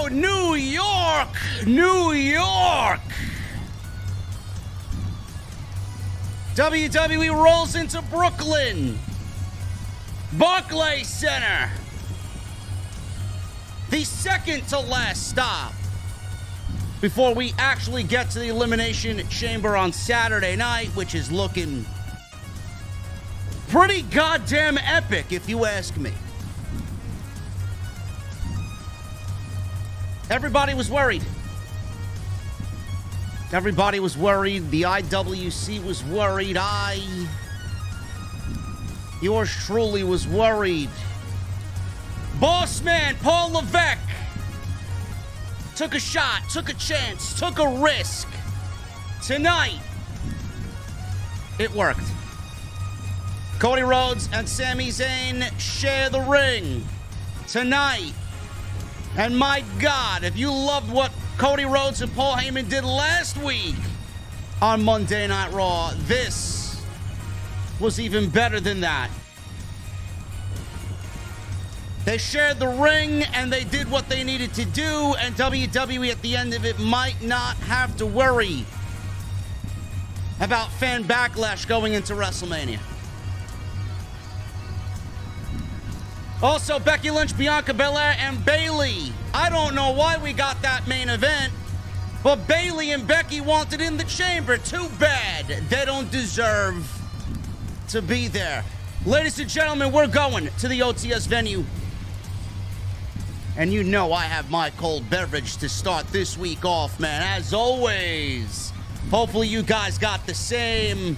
Oh, New York! New York! WWE rolls into Brooklyn. Barclays Center. The second to last stop before we actually get to the Elimination Chamber on Saturday night, which is looking pretty goddamn epic, if you ask me. Everybody was worried. Everybody was worried. The IWC was worried. Yours truly was worried. Boss man Paul Levesque took a shot, took a chance, took a risk. Tonight, it worked. Cody Rhodes and Sami Zayn share the ring tonight. And my God, if you loved what Cody Rhodes and Paul Heyman did last week on Monday Night Raw, this was even better than that. They shared the ring and they did what they needed to do, and WWE at the end of it might not have to worry about fan backlash going into WrestleMania. Also, Becky Lynch, Bianca Belair, and Bayley. I don't know why we got that main event, but Bayley and Becky wanted in the chamber. Too bad. They don't deserve to be there. Ladies and gentlemen, we're going to the OTS venue. And you know I have my cold beverage to start this week off, man. As always, hopefully you guys got the same.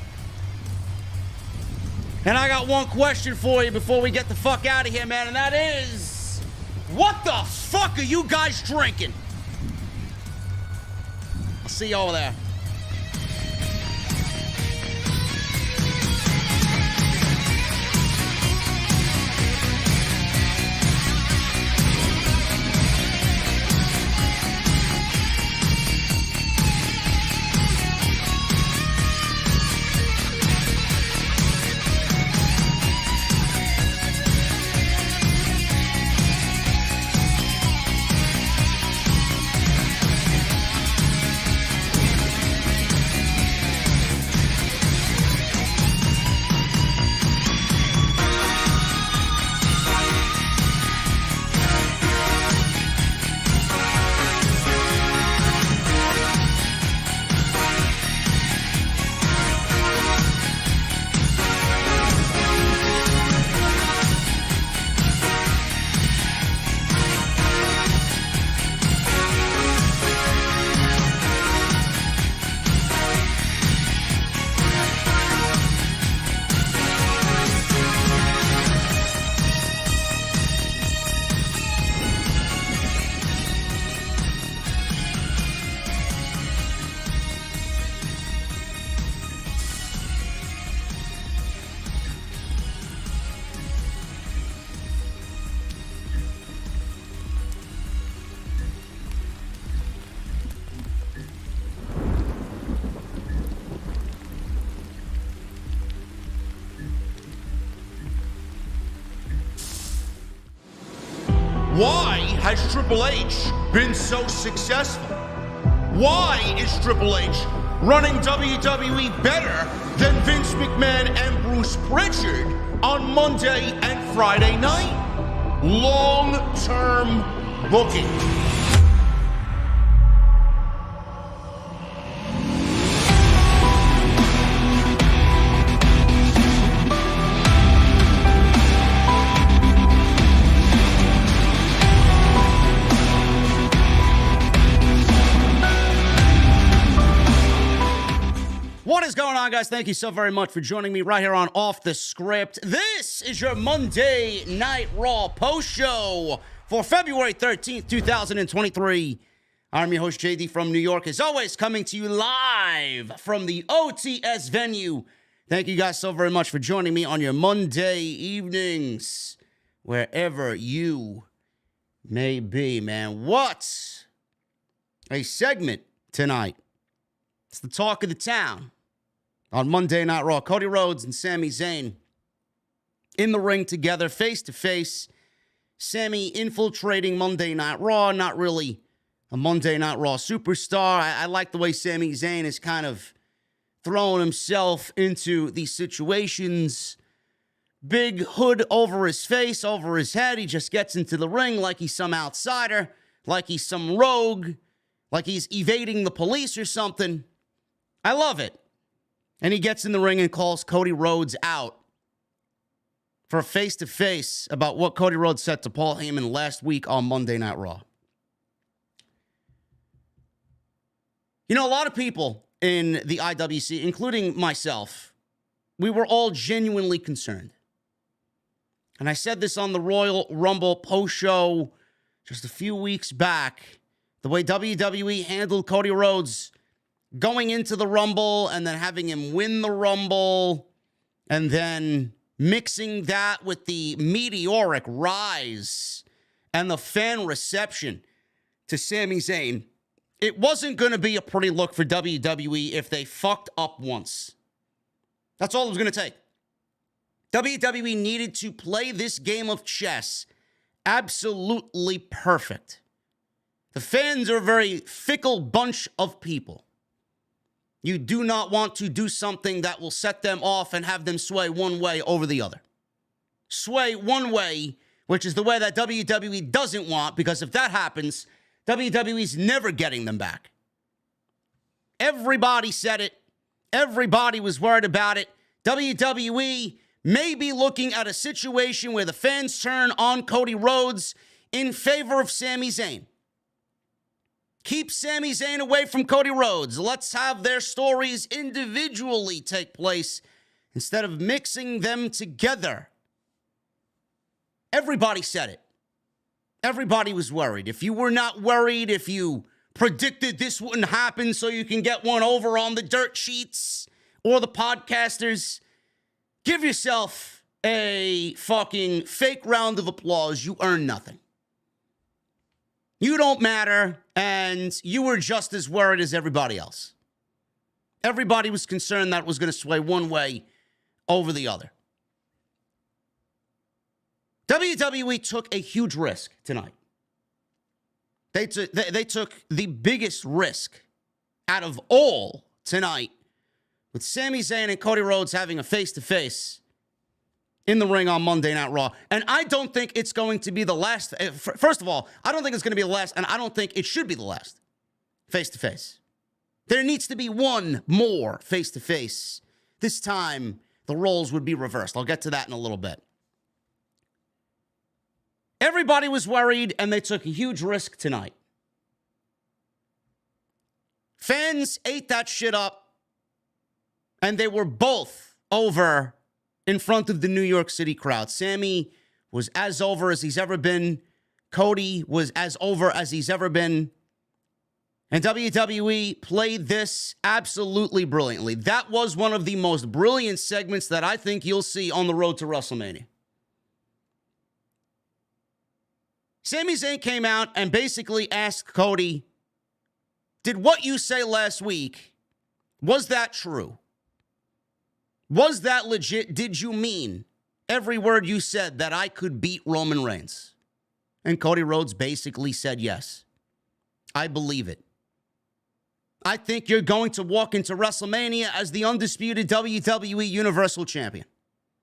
And I got one question for you before we get the fuck out of here, man, and that is, what the fuck are you guys drinking? I'll see you over there. Why has Triple H been so successful? Why is Triple H running WWE better than Vince McMahon and Bruce Pritchard on Monday and Friday night? Long-term booking. What is going on, guys? Thank you so very much for joining me right here on Off the Script. This is your Monday Night Raw post show for February 13th, 2023. I'm your host, JD from New York, as always, coming to you live from the OTS venue. Thank you guys so very much for joining me on your Monday evenings, wherever you may be, man. What a segment tonight. It's the talk of the town. On Monday Night Raw, Cody Rhodes and Sami Zayn in the ring together, face to face. Sami infiltrating Monday Night Raw, not really a Monday Night Raw superstar. I like the way Sami Zayn is kind of throwing himself into these situations. Big hood over his face, over his head. He just gets into the ring like he's some outsider, like he's some rogue, like he's evading the police or something. I love it. And he gets in the ring and calls Cody Rhodes out for a face-to-face about what Cody Rhodes said to Paul Heyman last week on Monday Night Raw. You know, a lot of people in the IWC, including myself, we were all genuinely concerned. And I said this on the Royal Rumble post-show just a few weeks back, the way WWE handled Cody Rhodes going into the Rumble and then having him win the Rumble and then mixing that with the meteoric rise and the fan reception to Sami Zayn. It wasn't going to be a pretty look for WWE if they fucked up once. That's all it was going to take. WWE needed to play this game of chess absolutely perfect. The fans are a very fickle bunch of people. You do not want to do something that will set them off and have them sway one way over the other. Sway one way, which is the way that WWE doesn't want, because if that happens, WWE's never getting them back. Everybody said it. Everybody was worried about it. WWE may be looking at a situation where the fans turn on Cody Rhodes in favor of Sami Zayn. Keep Sami Zayn away from Cody Rhodes. Let's have their stories individually take place instead of mixing them together. Everybody said it. Everybody was worried. If you were not worried, if you predicted this wouldn't happen so you can get one over on the dirt sheets or the podcasters, give yourself a fucking fake round of applause. You earn nothing. You don't matter, and you were just as worried as everybody else. Everybody was concerned that it was going to sway one way over the other. WWE took a huge risk tonight. They took the biggest risk out of all tonight with Sami Zayn and Cody Rhodes having a face-to-face in the ring on Monday Night Raw. And I don't think it's going to be the last. First of all, I don't think it's going to be the last, and I don't think it should be the last face-to-face. There needs to be one more face-to-face. This time, the roles would be reversed. I'll get to that in a little bit. Everybody was worried, and they took a huge risk tonight. Fans ate that shit up, and they were both over in front of the New York City crowd. Sami was as over as he's ever been. Cody was as over as he's ever been. And WWE played this absolutely brilliantly. That was one of the most brilliant segments that I think you'll see on the road to WrestleMania. Sami Zayn came out and basically asked Cody, did what you say last week, was that true? Was that legit? Did you mean every word you said that I could beat Roman Reigns? And Cody Rhodes basically said yes. I believe it. I think you're going to walk into WrestleMania as the undisputed WWE Universal Champion.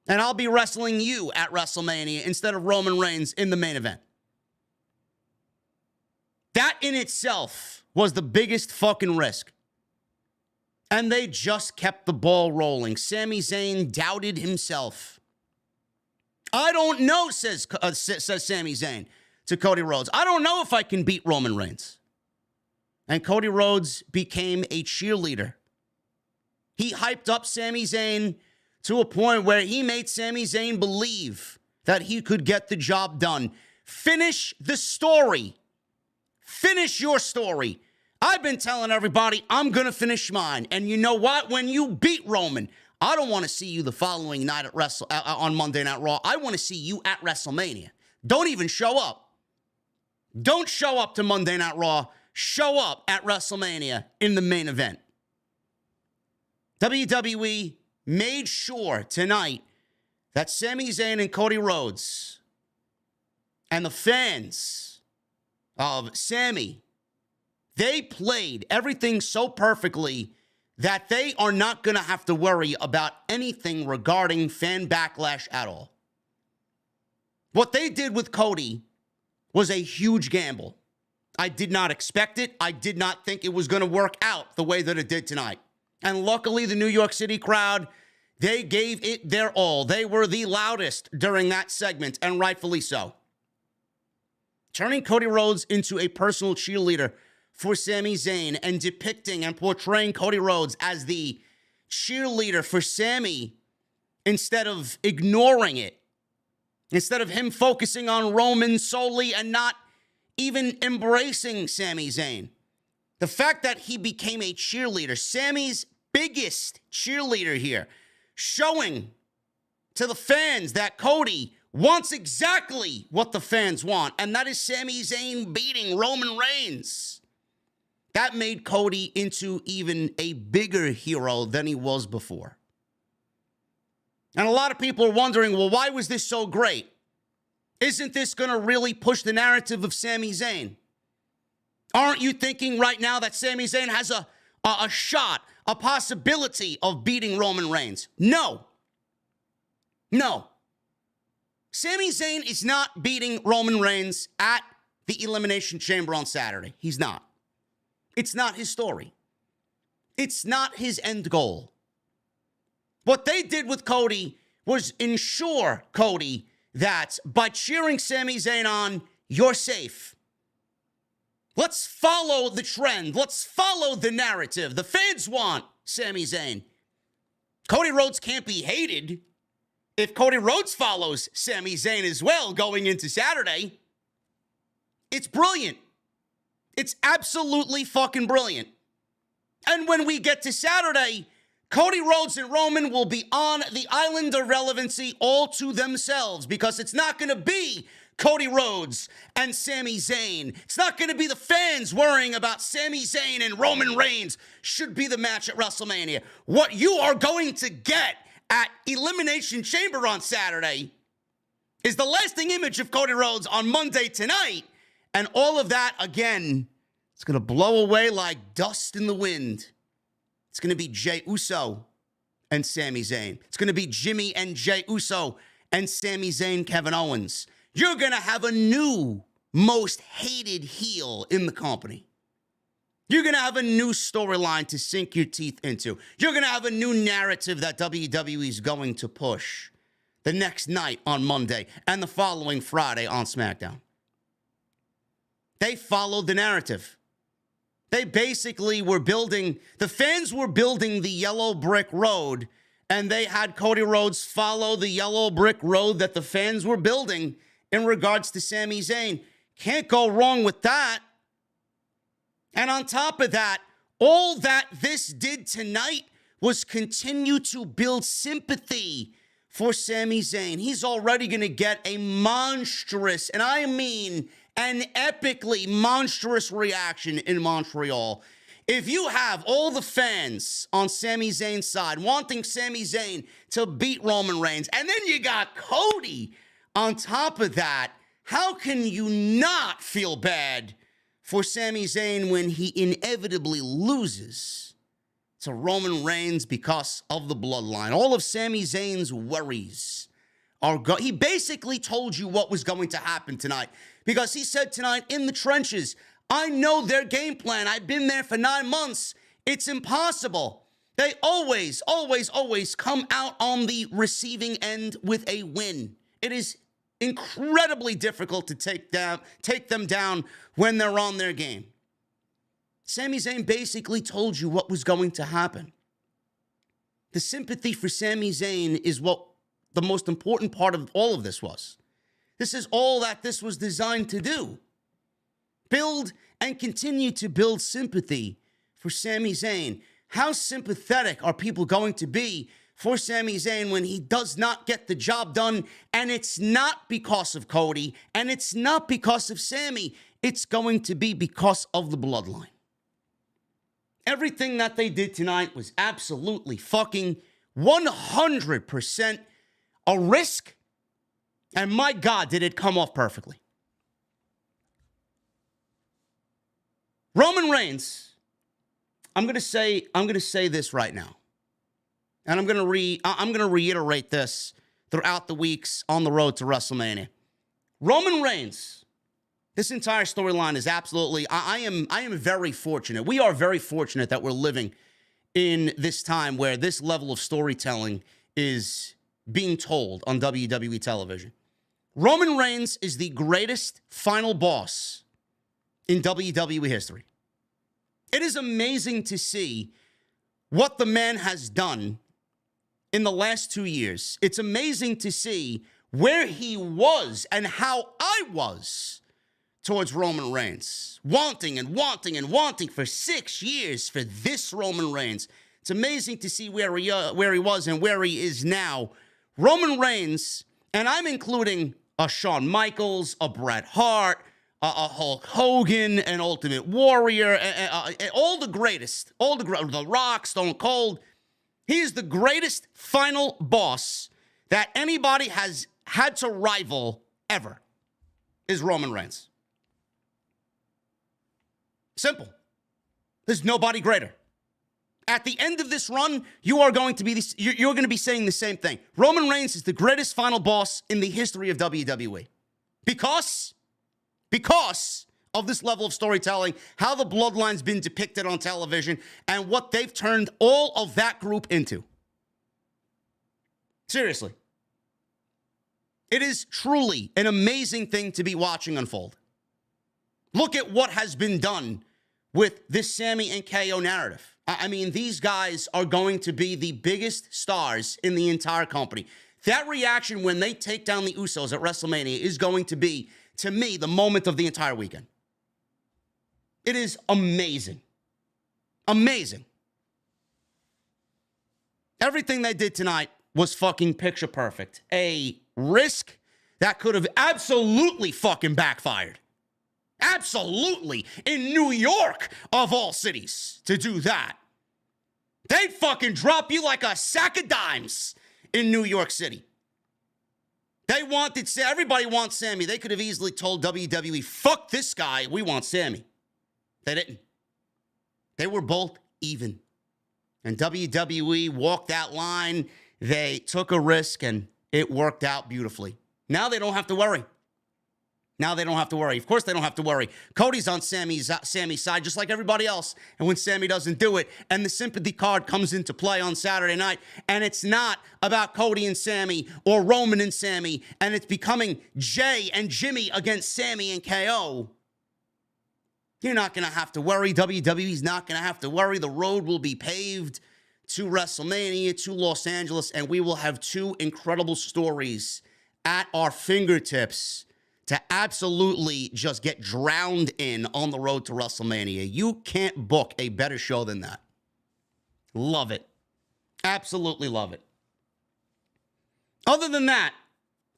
And I'll be wrestling you at WrestleMania instead of Roman Reigns in the main event. That in itself was the biggest fucking risk. And they just kept the ball rolling. Sami Zayn doubted himself. I don't know, says Sami Zayn to Cody Rhodes. I don't know if I can beat Roman Reigns. And Cody Rhodes became a cheerleader. He hyped up Sami Zayn to a point where he made Sami Zayn believe that he could get the job done. Finish the story. Finish your story. I've been telling everybody I'm going to finish mine. And you know what? When you beat Roman, I don't want to see you the following night at on Monday Night Raw. I want to see you at WrestleMania. Don't even show up. Don't show up to Monday Night Raw. Show up at WrestleMania in the main event. WWE made sure tonight that Sami Zayn and Cody Rhodes and the fans of Sami, they played everything so perfectly that they are not going to have to worry about anything regarding fan backlash at all. What they did with Cody was a huge gamble. I did not expect it. I did not think it was going to work out the way that it did tonight. And luckily, the New York City crowd, they gave it their all. They were the loudest during that segment, and rightfully so. Turning Cody Rhodes into a personal cheerleader for Sami Zayn and depicting and portraying Cody Rhodes as the cheerleader for Sami instead of ignoring it, instead of him focusing on Roman solely and not even embracing Sami Zayn. The fact that he became a cheerleader, Sami's biggest cheerleader here, showing to the fans that Cody wants exactly what the fans want, and that is Sami Zayn beating Roman Reigns. That made Cody into even a bigger hero than he was before. And a lot of people are wondering, well, why was this so great? Isn't this going to really push the narrative of Sami Zayn? Aren't you thinking right now that Sami Zayn has a shot, a possibility of beating Roman Reigns? No. No. Sami Zayn is not beating Roman Reigns at the Elimination Chamber on Saturday. He's not. It's not his story. It's not his end goal. What they did with Cody was ensure Cody that by cheering Sami Zayn on, you're safe. Let's follow the trend. Let's follow the narrative. The fans want Sami Zayn. Cody Rhodes can't be hated if Cody Rhodes follows Sami Zayn as well going into Saturday. It's brilliant. It's absolutely fucking brilliant. And when we get to Saturday, Cody Rhodes and Roman will be on the island of relevancy all to themselves, because it's not going to be Cody Rhodes and Sami Zayn. It's not going to be the fans worrying about Sami Zayn and Roman Reigns should be the match at WrestleMania. What you are going to get at Elimination Chamber on Saturday is the lasting image of Cody Rhodes on Monday tonight. And all of that, again, it's going to blow away like dust in the wind. It's going to be Jey Uso and Sami Zayn. It's going to be Jimmy and Jey Uso and Sami Zayn, Kevin Owens. You're going to have a new most hated heel in the company. You're going to have a new storyline to sink your teeth into. You're going to have a new narrative that WWE is going to push the next night on Monday and the following Friday on SmackDown. They followed the narrative. They basically were building, the fans were building the yellow brick road, and they had Cody Rhodes follow the yellow brick road that the fans were building in regards to Sami Zayn. Can't go wrong with that. And on top of that, all that this did tonight was continue to build sympathy for Sami Zayn. He's already going to get a monstrous, and I mean an epically monstrous reaction in Montreal. If you have all the fans on Sami Zayn's side wanting Sami Zayn to beat Roman Reigns, and then you got Cody on top of that, how can you not feel bad for Sami Zayn when he inevitably loses to Roman Reigns because of the bloodline? All of Sami Zayn's worries are he basically told you what was going to happen tonight, because he said tonight in the trenches, I know their game plan. I've been there for 9 months. It's impossible. They always come out on the receiving end with a win. It is incredibly difficult to take them down when they're on their game. Sami Zayn basically told you what was going to happen. The sympathy for Sami Zayn is what the most important part of all of this was. This is all that this was designed to do. Build and continue to build sympathy for Sami Zayn. How sympathetic are people going to be for Sami Zayn when he does not get the job done? And it's not because of Cody, and it's not because of Sami. It's going to be because of the bloodline. Everything that they did tonight was absolutely fucking 100% a risk. And my God, did it come off perfectly. Roman Reigns, I'm going to say this right now. And I'm going to reiterate this throughout the weeks on the road to WrestleMania. Roman Reigns, this entire storyline is absolutely, I am very fortunate. We are very fortunate that we're living in this time where this level of storytelling is being told on WWE television. Roman Reigns is the greatest final boss in WWE history. It is amazing to see what the man has done in the last 2 years. It's amazing to see where he was and how I was towards Roman Reigns. Wanting and wanting and wanting for 6 years for this Roman Reigns. It's amazing to see where he was and where he is now. Roman Reigns, and I'm including a Shawn Michaels, a Bret Hart, a Hulk Hogan, an Ultimate Warrior, all the greatest, The Rock, Stone Cold. He is the greatest final boss that anybody has had to rival ever, is Roman Reigns. Simple. There's nobody greater. At the end of this run, you're going to be saying the same thing. Roman Reigns is the greatest final boss in the history of WWE. Because of this level of storytelling, how the bloodline's been depicted on television, and what they've turned all of that group into. Seriously. It is truly an amazing thing to be watching unfold. Look at what has been done with this Sami and KO narrative. I mean, these guys are going to be the biggest stars in the entire company. That reaction when they take down the Usos at WrestleMania is going to be, to me, the moment of the entire weekend. It is amazing. Amazing. Everything they did tonight was fucking picture perfect. A risk that could have absolutely fucking backfired. Absolutely. In New York, of all cities, to do that. They'd fucking drop you like a sack of dimes in New York City. Everybody wants Sami. They could have easily told WWE, fuck this guy, we want Sami. They didn't. They were both even. And WWE walked that line. They took a risk, and it worked out beautifully. Now they don't have to worry. Of course they don't have to worry. Cody's on Sami's side, just like everybody else. And when Sami doesn't do it, and the sympathy card comes into play on Saturday night, and it's not about Cody and Sami or Roman and Sami, and it's becoming Jay and Jimmy against Sami and KO, you're not going to have to worry. WWE's not going to have to worry. The road will be paved to WrestleMania, to Los Angeles, and we will have two incredible stories at our fingertips to absolutely just get drowned in on the road to WrestleMania. You can't book a better show than that. Love it. Absolutely love it. Other than that,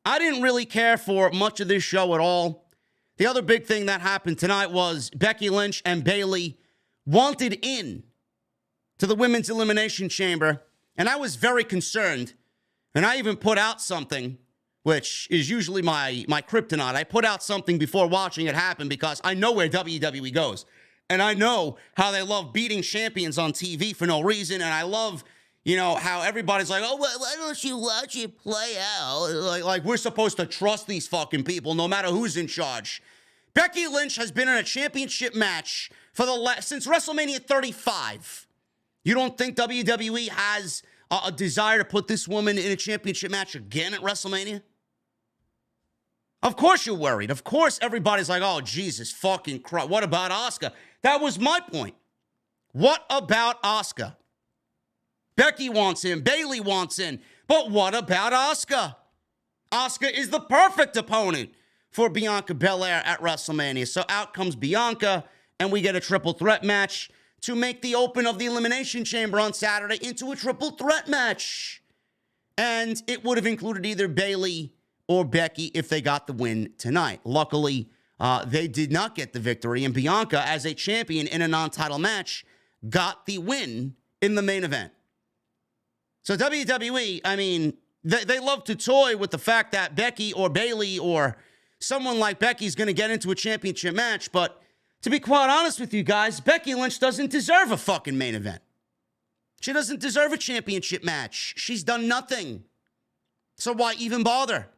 I didn't really care for much of this show at all. The other big thing that happened tonight was Becky Lynch and Bayley wanted in to the Women's Elimination Chamber, and I was very concerned, and I even put out something, which is usually my kryptonite. I put out something before watching it happen because I know where WWE goes. And I know how they love beating champions on TV for no reason. And I love, how everybody's like, oh, why don't you watch it play out? Like we're supposed to trust these fucking people no matter who's in charge. Becky Lynch has been in a championship match since WrestleMania 35. You don't think WWE has a desire to put this woman in a championship match again at WrestleMania? Of course you're worried. Of course everybody's like, oh, Jesus fucking Christ. What about Asuka? That was my point. What about Asuka? Becky wants in. Bayley wants in. But what about Asuka? Asuka is the perfect opponent for Bianca Belair at WrestleMania. So out comes Bianca, and we get a triple threat match to make the open of the Elimination Chamber on Saturday into a triple threat match. And it would have included either Bayley or Becky if they got the win tonight. Luckily, they did not get the victory, and Bianca, as a champion in a non-title match, got the win in the main event. So WWE, I mean, they love to toy with the fact that Becky or Bayley or someone like Becky is going to get into a championship match, but To be quite honest with you guys, Becky Lynch doesn't deserve a fucking main event. She doesn't deserve a championship match. She's done nothing. So why even bother?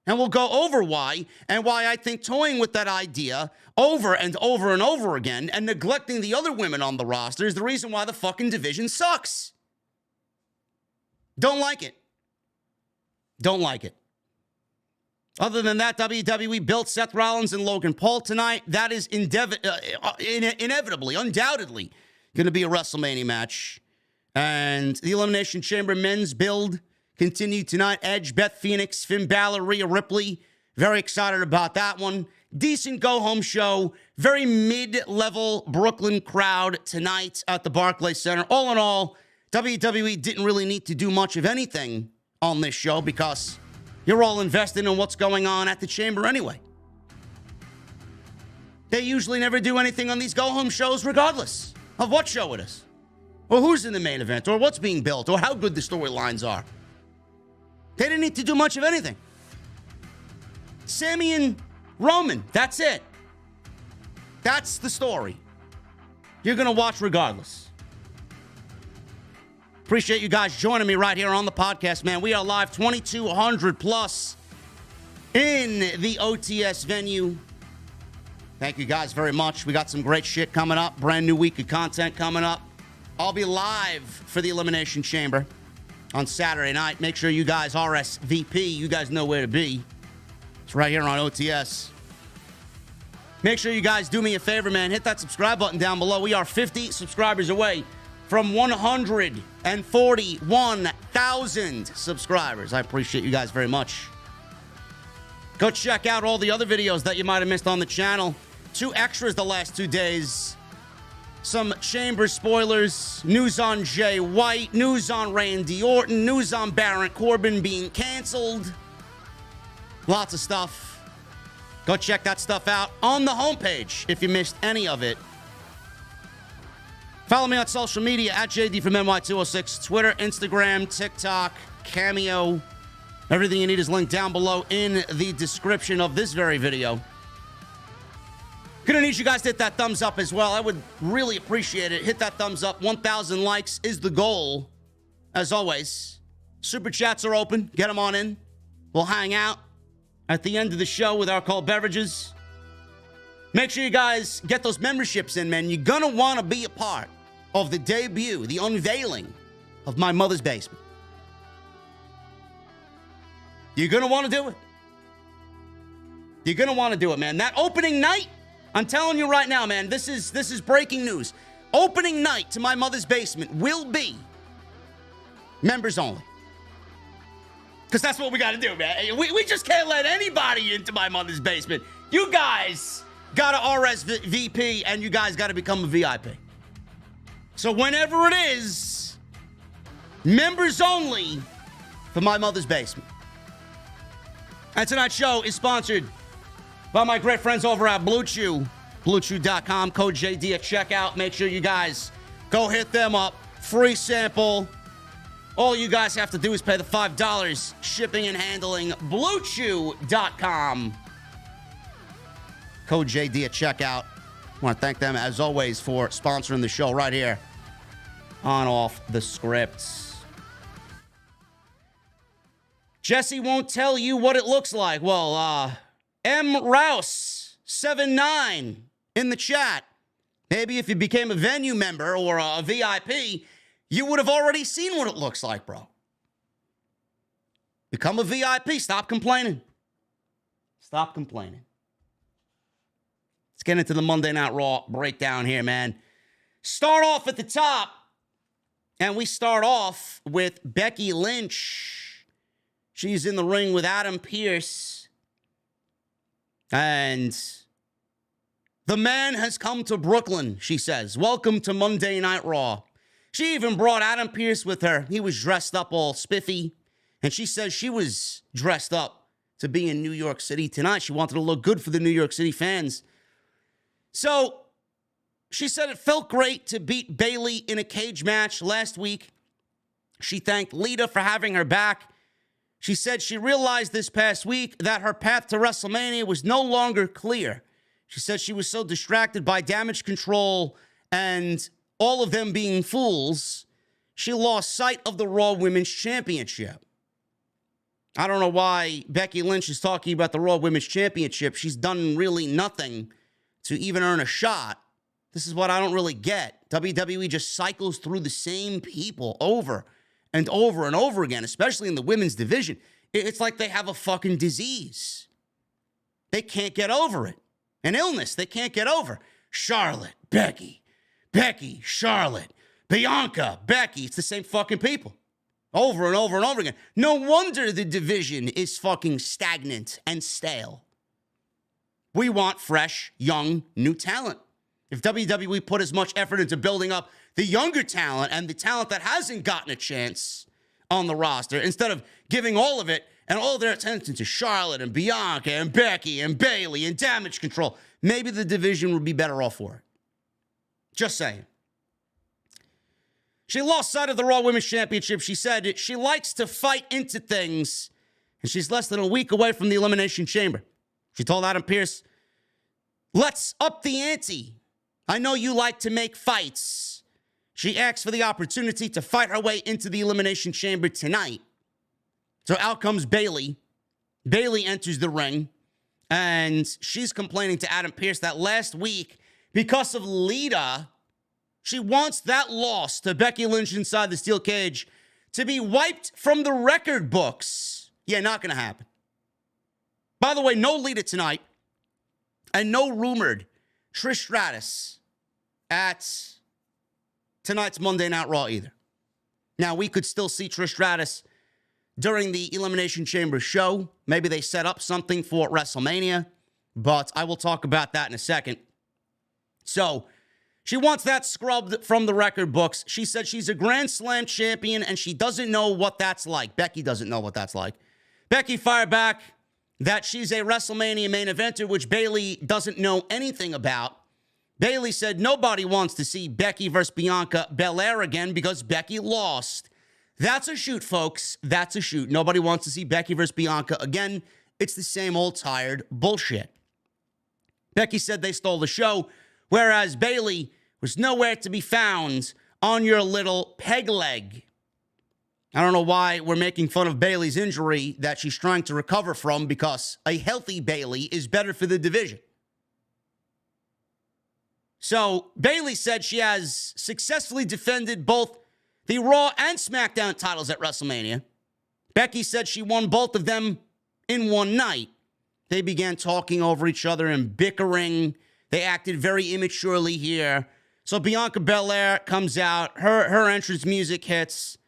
And we'll go over why, and why I think toying with that idea over and over and over again and neglecting the other women on the roster is the reason why the fucking division sucks. Don't like it. Don't like it. Other than that, WWE built Seth Rollins and Logan Paul tonight. That is inevitably, undoubtedly, going to be a WrestleMania match. And the Elimination Chamber men's build continued tonight. Edge, Beth Phoenix, Finn Balor, Rhea Ripley. Very excited about that one. Decent go-home show. Very mid-level Brooklyn crowd tonight at the Barclays Center. All in all, WWE didn't really need to do much of anything on this show because you're all invested in what's going on at the Chamber anyway. They usually never do anything on these go-home shows regardless of what show it is, or who's in the main event, or what's being built, or how good the storylines are. They didn't need to do much of anything. Sami and Roman, that's it. That's the story. You're going to watch regardless. Appreciate you guys joining me right here on the podcast, man. We are live 2,200 plus in the OTS venue. Thank you guys very much. We got some great shit coming up. Brand new week of content coming up. I'll be live for the Elimination Chamber on Saturday night. Make sure you guys RSVP. You guys know where to be. It's right here on OTS. Make sure you guys do me a favor, man. Hit that subscribe button down below. We are 50 subscribers away from 141,000 subscribers. I appreciate you guys very much. Go check out all the other videos that you might have missed on the channel. 2 extras the last 2 days. Some Chamber spoilers, news on Jay White, news on Randy Orton, news on Baron Corbin being canceled. Lots of stuff. Go check that stuff out on the homepage if you missed any of it. Follow me on social media at JDfromNY206, Twitter, Instagram, TikTok, Cameo. Everything you need is linked down below in the description of this very video. Gonna need you guys to hit that thumbs up as well. I would really appreciate it. Hit that thumbs up. 1,000 likes is the goal. As always, super chats are open. Get them on in. We'll hang out at the end of the show with our cold beverages. Make sure you guys get those memberships in, man. You're gonna want to be a part of the debut, the unveiling of My Mother's Basement. You're gonna want to do it. You're gonna want to do it, man. That opening night, I'm telling you right now, man, this is breaking news. Opening night to My Mother's Basement will be members only. Because that's what we got to do, man. We just can't let anybody into My Mother's Basement. You guys got to RSVP, and you guys got to become a VIP. So whenever it is, members only for My Mother's Basement. And tonight's show is sponsored by my great friends over at Blue Chew. BlueChew.com, code JD at checkout. Make sure you guys go hit them up. Free sample. All you guys have to do is pay the $5 shipping and handling. BlueChew.com. Code JD at checkout. I want to thank them, as always, for sponsoring the show right here on Off the Scripts. Jesse won't tell you what it looks like. Well, M. Rouse 79 in the chat. Maybe if you became a venue member or a VIP, you would have already seen what it looks like, bro. Become a VIP. Stop complaining. Stop complaining. Let's get into the Monday Night Raw breakdown here, man. Start off at the top. And we start off with Becky Lynch. She's in the ring with Adam Pearce. And the man has come to Brooklyn, she says. Welcome to Monday Night Raw. She even brought Adam Pearce with her. He was dressed up all spiffy. And she says she was dressed up to be in New York City tonight. She wanted to look good for the New York City fans. So she said it felt great to beat Bayley in a cage match last week. She thanked Lita for having her back. She said she realized this past week that her path to WrestleMania was no longer clear. She said she was so distracted by Damage Control and all of them being fools, she lost sight of the Raw Women's Championship. I don't know why Becky Lynch is talking about the Raw Women's Championship. She's done really nothing to even earn a shot. This is what I don't really get. WWE just cycles through the same people over and over and over again, especially in the women's division. It's like they have a fucking disease. They can't get over it. An illness they can't get over. Charlotte, Becky, Charlotte, Bianca, Becky. It's the same fucking people. Over and over and over again. No wonder the division is fucking stagnant and stale. We want fresh, young, new talent. If WWE put as much effort into building up the younger talent and the talent that hasn't gotten a chance on the roster, instead of giving all of it and all their attention to Charlotte and Bianca and Becky and Bayley and Damage Control, maybe the division would be better off for it. Just saying. She lost sight of the Raw Women's Championship. She said she likes to fight into things, and she's less than a week away from the Elimination Chamber. She told Adam Pearce, "Let's up the ante. I know you like to make fights." She asked for the opportunity to fight her way into the Elimination Chamber tonight. So out comes Bayley. Bayley enters the ring, and she's complaining to Adam Pearce that last week, because of Lita, she wants that loss to Becky Lynch inside the steel cage to be wiped from the record books. Yeah, not going to happen. By the way, no Lita tonight, and no rumored Trish Stratus at tonight's Monday Night Raw either. Now, we could still see Trish Stratus during the Elimination Chamber show. Maybe they set up something for WrestleMania, but I will talk about that in a second. So, she wants that scrubbed from the record books. She said she's a Grand Slam champion, and she doesn't know what that's like. Becky doesn't know what that's like. Becky fired back that she's a WrestleMania main eventer, which Bayley doesn't know anything about. Bayley said nobody wants to see Becky versus Bianca Belair again because Becky lost. That's a shoot, folks. That's a shoot. Nobody wants to see Becky versus Bianca again. It's the same old tired bullshit. Becky said they stole the show, whereas Bayley was nowhere to be found on your little peg leg. I don't know why we're making fun of Bayley's injury that she's trying to recover from, because a healthy Bayley is better for the division. So Bayley said she has successfully defended both the Raw and SmackDown titles at WrestleMania. Becky said she won both of them in one night. They began talking over each other and bickering. They acted very immaturely here. So Bianca Belair comes out. Her entrance music hits.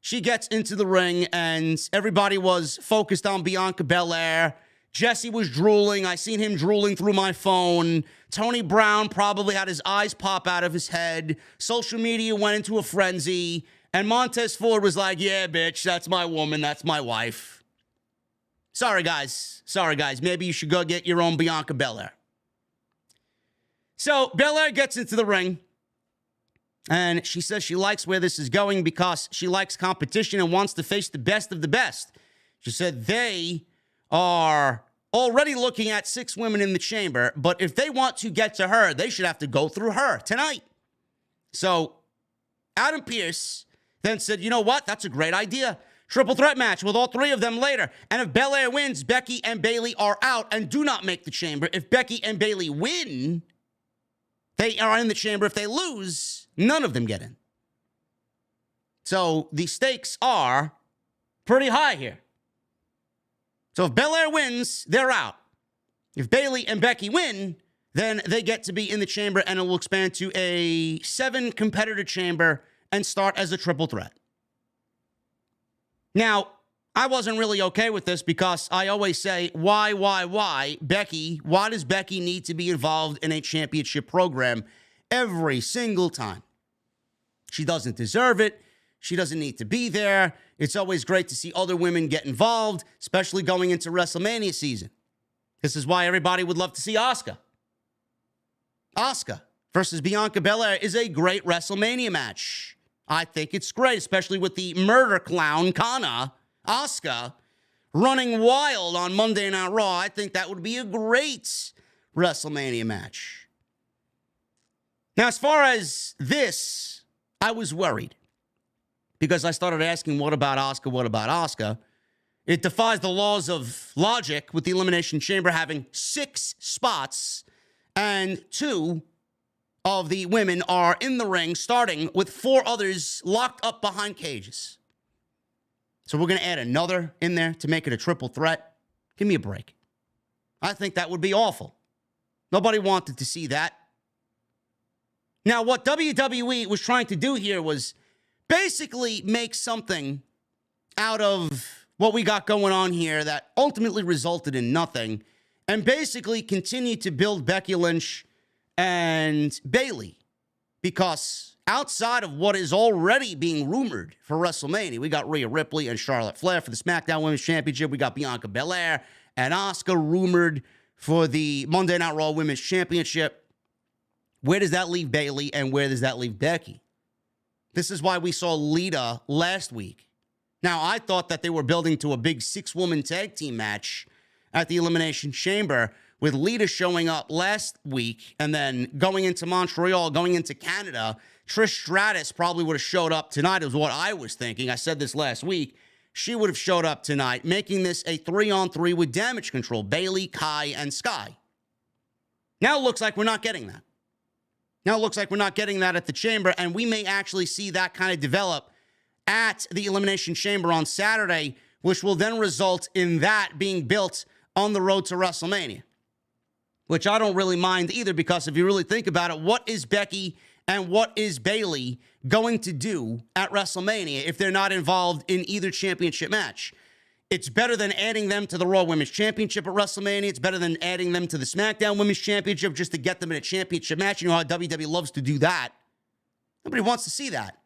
She gets into the ring, and everybody was focused on Bianca Belair. Jesse was drooling. I seen him drooling through my phone. Tony Brown probably had his eyes pop out of his head. Social media went into a frenzy. And Montez Ford was like, "Yeah, bitch, that's my woman. That's my wife." Sorry, guys. Maybe you should go get your own Bianca Belair. So Belair gets into the ring. And she says she likes where this is going because she likes competition and wants to face the best of the best. She said they are already looking at 6 women in the chamber, but if they want to get to her, they should have to go through her tonight. So Adam Pearce then said, "You know what? That's a great idea. Triple threat match with all 3 of them later. And if Belair wins, Becky and Bayley are out and do not make the chamber. If Becky and Bayley win, they are in the chamber. If they lose, none of them get in." So the stakes are pretty high here. So if Belair wins, they're out. If Bayley and Becky win, then they get to be in the chamber, and it will expand to a 7-competitor chamber and start as a triple threat. Now, I wasn't really okay with this because I always say, why, Becky? Why does Becky need to be involved in a championship program every single time? She doesn't deserve it. She doesn't need to be there. It's always great to see other women get involved, especially going into WrestleMania season. This is why everybody would love to see Asuka. Asuka versus Bianca Belair is a great WrestleMania match. I think it's great, especially with the murder clown, Kana, Asuka, running wild on Monday Night Raw. I think that would be a great WrestleMania match. Now, as far as this, I was worried because I started asking, what about Asuka? What about Asuka? It defies the laws of logic with the Elimination Chamber having 6 spots and 2 of the women are in the ring, starting with 4 others locked up behind cages. So we're going to add another in there to make it a triple threat. Give me a break. I think that would be awful. Nobody wanted to see that. Now, what WWE was trying to do here was basically make something out of what we got going on here that ultimately resulted in nothing, and basically continue to build Becky Lynch and Bayley, because outside of what is already being rumored for WrestleMania, we got Rhea Ripley and Charlotte Flair for the SmackDown Women's Championship. We got Bianca Belair and Asuka rumored for the Monday Night Raw Women's Championship. Where does that leave Bayley, and where does that leave Becky? This is why we saw Lita last week. Now, I thought that they were building to a big 6-woman tag team match at the Elimination Chamber, with Lita showing up last week and then going into Montreal, going into Canada. Trish Stratus probably would have showed up tonight, is what I was thinking. I said this last week. She would have showed up tonight, making this a 3-on-3 with Damage Control, Bayley, Kai, and Sky. Now it looks like we're not getting that. Now it looks like we're not getting that at the Chamber, and we may actually see that kind of develop at the Elimination Chamber on Saturday, which will then result in that being built on the road to WrestleMania, which I don't really mind either, because if you really think about it, what is Becky and what is Bayley going to do at WrestleMania if they're not involved in either championship match? It's better than adding them to the Raw Women's Championship at WrestleMania. It's better than adding them to the SmackDown Women's Championship just to get them in a championship match. You know how WWE loves to do that. Nobody wants to see that.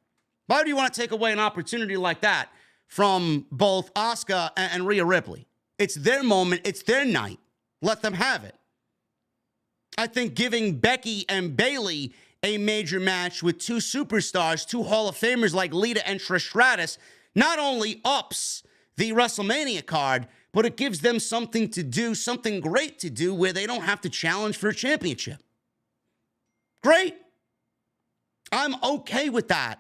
Why do you want to take away an opportunity like that from both Asuka and Rhea Ripley? It's their moment. It's their night. Let them have it. I think giving Becky and Bayley a major match with 2 superstars, 2 Hall of Famers like Lita and Trish Stratus, not only ups the WrestleMania card, but it gives them something to do, something great to do, where they don't have to challenge for a championship. Great. I'm okay with that.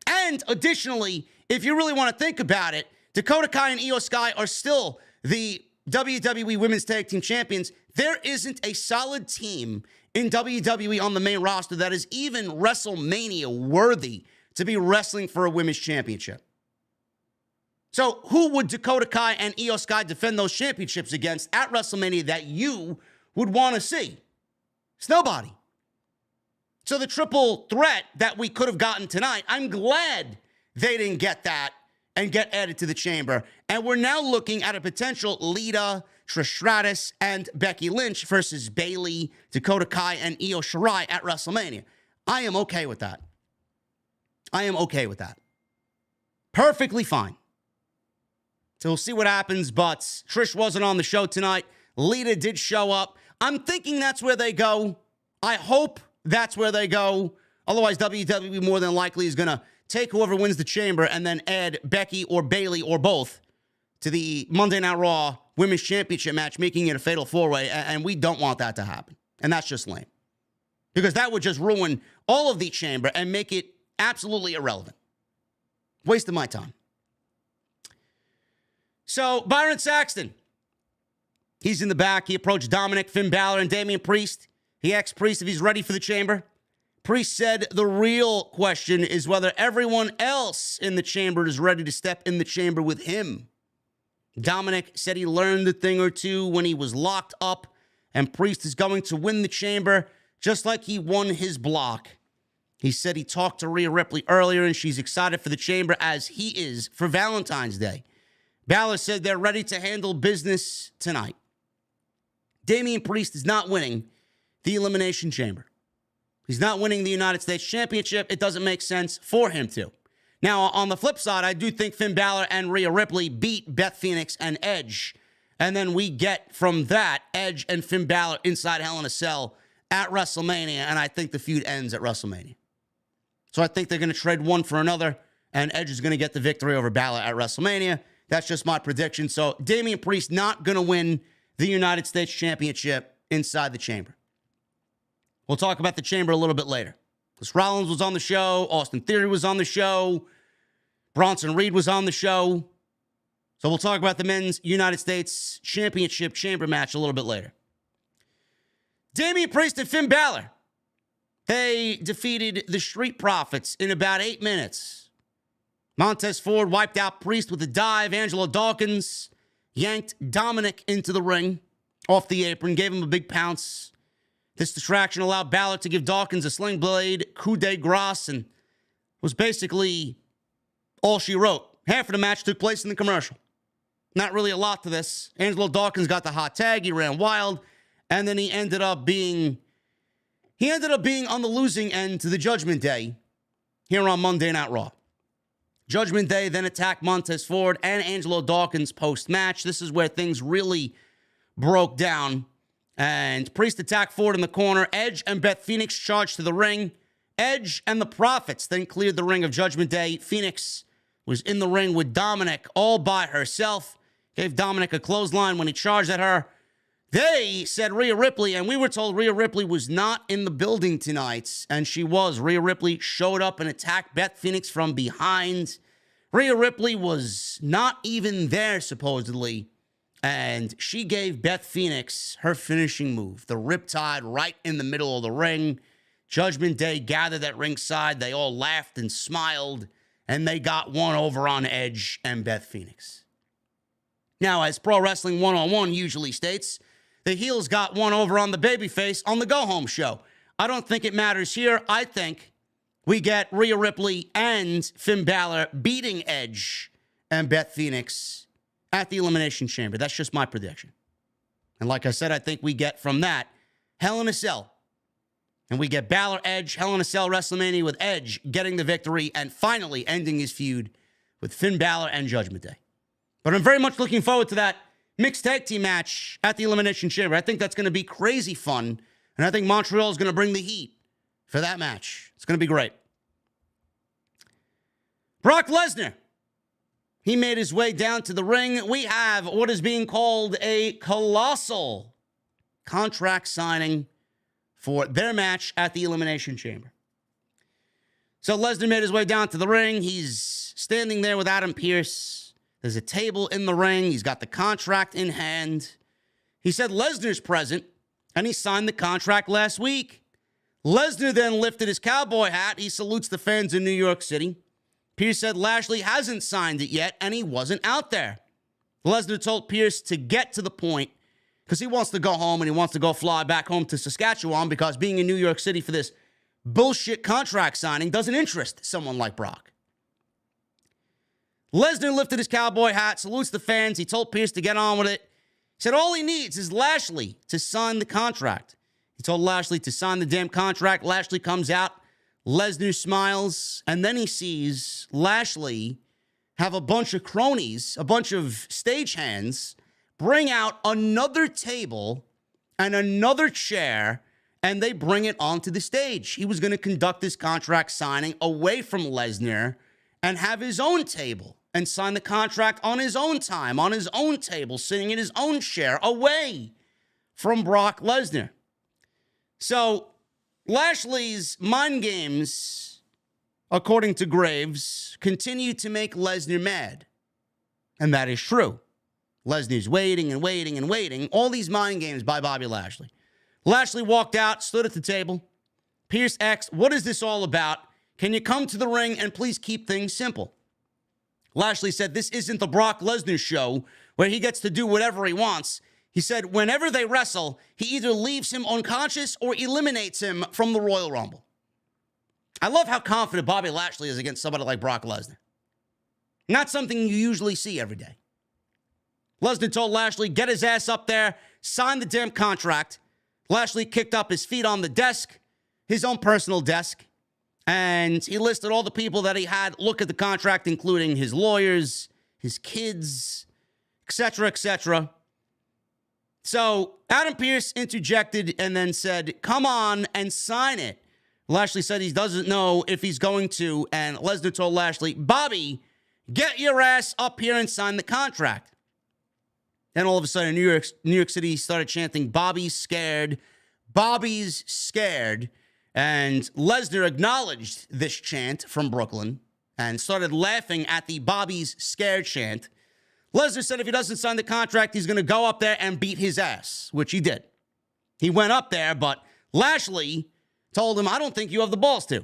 And additionally, if you really want to think about it, Dakota Kai and Io Sky are still the WWE Women's Tag Team Champions. There isn't a solid team in WWE on the main roster that is even WrestleMania worthy to be wrestling for a women's championship. So who would Dakota Kai and Io Sky defend those championships against at WrestleMania that you would want to see? It's nobody. So the triple threat that we could have gotten tonight, I'm glad they didn't get that and get added to the Chamber. And we're now looking at a potential Lita, Trish Stratus, and Becky Lynch versus Bayley, Dakota Kai, and Io Shirai at WrestleMania. I am okay with that. I am okay with that. Perfectly fine. So we'll see what happens, but Trish wasn't on the show tonight. Lita did show up. I'm thinking that's where they go. I hope that's where they go. Otherwise, WWE more than likely is going to take whoever wins the Chamber and then add Becky or Bayley or both to the Monday Night Raw Women's Championship match, making it a fatal 4-way, and we don't want that to happen. And that's just lame. Because that would just ruin all of the Chamber and make it absolutely irrelevant. Waste of my time. So, Byron Saxton, he's in the back. He approached Dominic, Finn Balor, and Damian Priest. He asked Priest if he's ready for the Chamber. Priest said the real question is whether everyone else in the Chamber is ready to step in the Chamber with him. Dominic said he learned a thing or two when he was locked up, and Priest is going to win the Chamber just like he won his block. He said he talked to Rhea Ripley earlier, and she's excited for the Chamber as he is for Valentine's Day. Balor said they're ready to handle business tonight. Damian Priest is not winning the Elimination Chamber. He's not winning the United States Championship. It doesn't make sense for him to. Now, on the flip side, I do think Finn Balor and Rhea Ripley beat Beth Phoenix and Edge. And then we get from that Edge and Finn Balor inside Hell in a Cell at WrestleMania. And I think the feud ends at WrestleMania. So I think they're going to trade one for another. And Edge is going to get the victory over Balor at WrestleMania. That's just my prediction. So Damian Priest not going to win the United States Championship inside the chamber. We'll talk about the chamber a little bit later. Because Rollins was on the show, Austin Theory was on the show, Bronson Reed was on the show. So we'll talk about the men's United States Championship Chamber match a little bit later. Damian Priest and Finn Balor. They defeated the Street Profits in about 8 minutes. Montez Ford wiped out Priest with a dive. Angelo Dawkins yanked Dominic into the ring off the apron, gave him a big pounce. This distraction allowed Balor to give Dawkins a sling blade, coup de grace, and was basically all she wrote. Half of the match took place in the commercial. Not really a lot to this. Angelo Dawkins got the hot tag. He ran wild, and then he ended up being on the losing end to the Judgment Day here on Monday Night Raw. Judgment Day then attacked Montez Ford and Angelo Dawkins post-match. This is where things really broke down. And Priest attacked Ford in the corner. Edge and Beth Phoenix charged to the ring. Edge and the Profits then cleared the ring of Judgment Day. Phoenix was in the ring with Dominic all by herself. Gave Dominic a clothesline when he charged at her. They said Rhea Ripley, and we were told Rhea Ripley was not in the building tonight, and she was. Rhea Ripley showed up and attacked Beth Phoenix from behind. Rhea Ripley was not even there, supposedly, and she gave Beth Phoenix her finishing move, the Riptide right in the middle of the ring. Judgment Day gathered at ringside. They all laughed and smiled, and they got one over on Edge and Beth Phoenix. Now, as Pro Wrestling 101 usually states, the heels got one over on the babyface on the go-home show. I don't think it matters here. I think we get Rhea Ripley and Finn Balor beating Edge and Beth Phoenix at the Elimination Chamber. That's just my prediction. And like I said, I think we get from that Hell in a Cell. And we get Balor Edge, Hell in a Cell WrestleMania with Edge getting the victory and finally ending his feud with Finn Balor and Judgment Day. But I'm very much looking forward to that mixed tag team match at the Elimination Chamber. I think that's going to be crazy fun. And I think Montreal is going to bring the heat for that match. It's going to be great. Brock Lesnar. He made his way down to the ring. We have what is being called a colossal contract signing for their match at the Elimination Chamber. So Lesnar made his way down to the ring. He's standing there with Adam Pearce. There's a table in the ring. He's got the contract in hand. He said Lesnar's present, and he signed the contract last week. Lesnar then lifted his cowboy hat. He salutes the fans in New York City. Pearce said Lashley hasn't signed it yet, and he wasn't out there. Lesnar told Pearce to get to the point because he wants to go home and he wants to go fly back home to Saskatchewan because being in New York City for this bullshit contract signing doesn't interest someone like Brock. Lesnar lifted his cowboy hat, salutes the fans. He told Pearce to get on with it. He said all he needs is Lashley to sign the contract. He told Lashley to sign the damn contract. Lashley comes out. Lesnar smiles, and then he sees Lashley have a bunch of cronies, a bunch of stagehands, bring out another table and another chair, and they bring it onto the stage. He was going to conduct this contract signing away from Lesnar and have his own table and sign the contract on his own time, on his own table, sitting in his own chair, away from Brock Lesnar. So Lashley's mind games, according to Graves, continue to make Lesnar mad. And that is true. Lesnar's waiting and waiting and waiting. All these mind games by Bobby Lashley. Lashley walked out, stood at the table. Pearce asked, what is this all about? Can you come to the ring and please keep things simple? Lashley said, this isn't the Brock Lesnar show where he gets to do whatever he wants. He said, whenever they wrestle, he either leaves him unconscious or eliminates him from the Royal Rumble. I love how confident Bobby Lashley is against somebody like Brock Lesnar. Not something you usually see every day. Lesnar told Lashley, get his ass up there, sign the damn contract. Lashley kicked up his feet on the desk, his own personal desk, and he listed all the people that he had look at the contract, including his lawyers, his kids, etc., etc. So Adam Pearce interjected and then said, come on and sign it. Lashley said he doesn't know if he's going to, and Lesnar told Lashley, Bobby, get your ass up here and sign the contract. Then all of a sudden, New York City started chanting, "Bobby's scared. Bobby's scared." And Lesnar acknowledged this chant from Brooklyn and started laughing at the "Bobby's scared" chant. Lesnar said if he doesn't sign the contract, he's going to go up there and beat his ass, which he did. He went up there, but Lashley told him, "I don't think you have the balls to."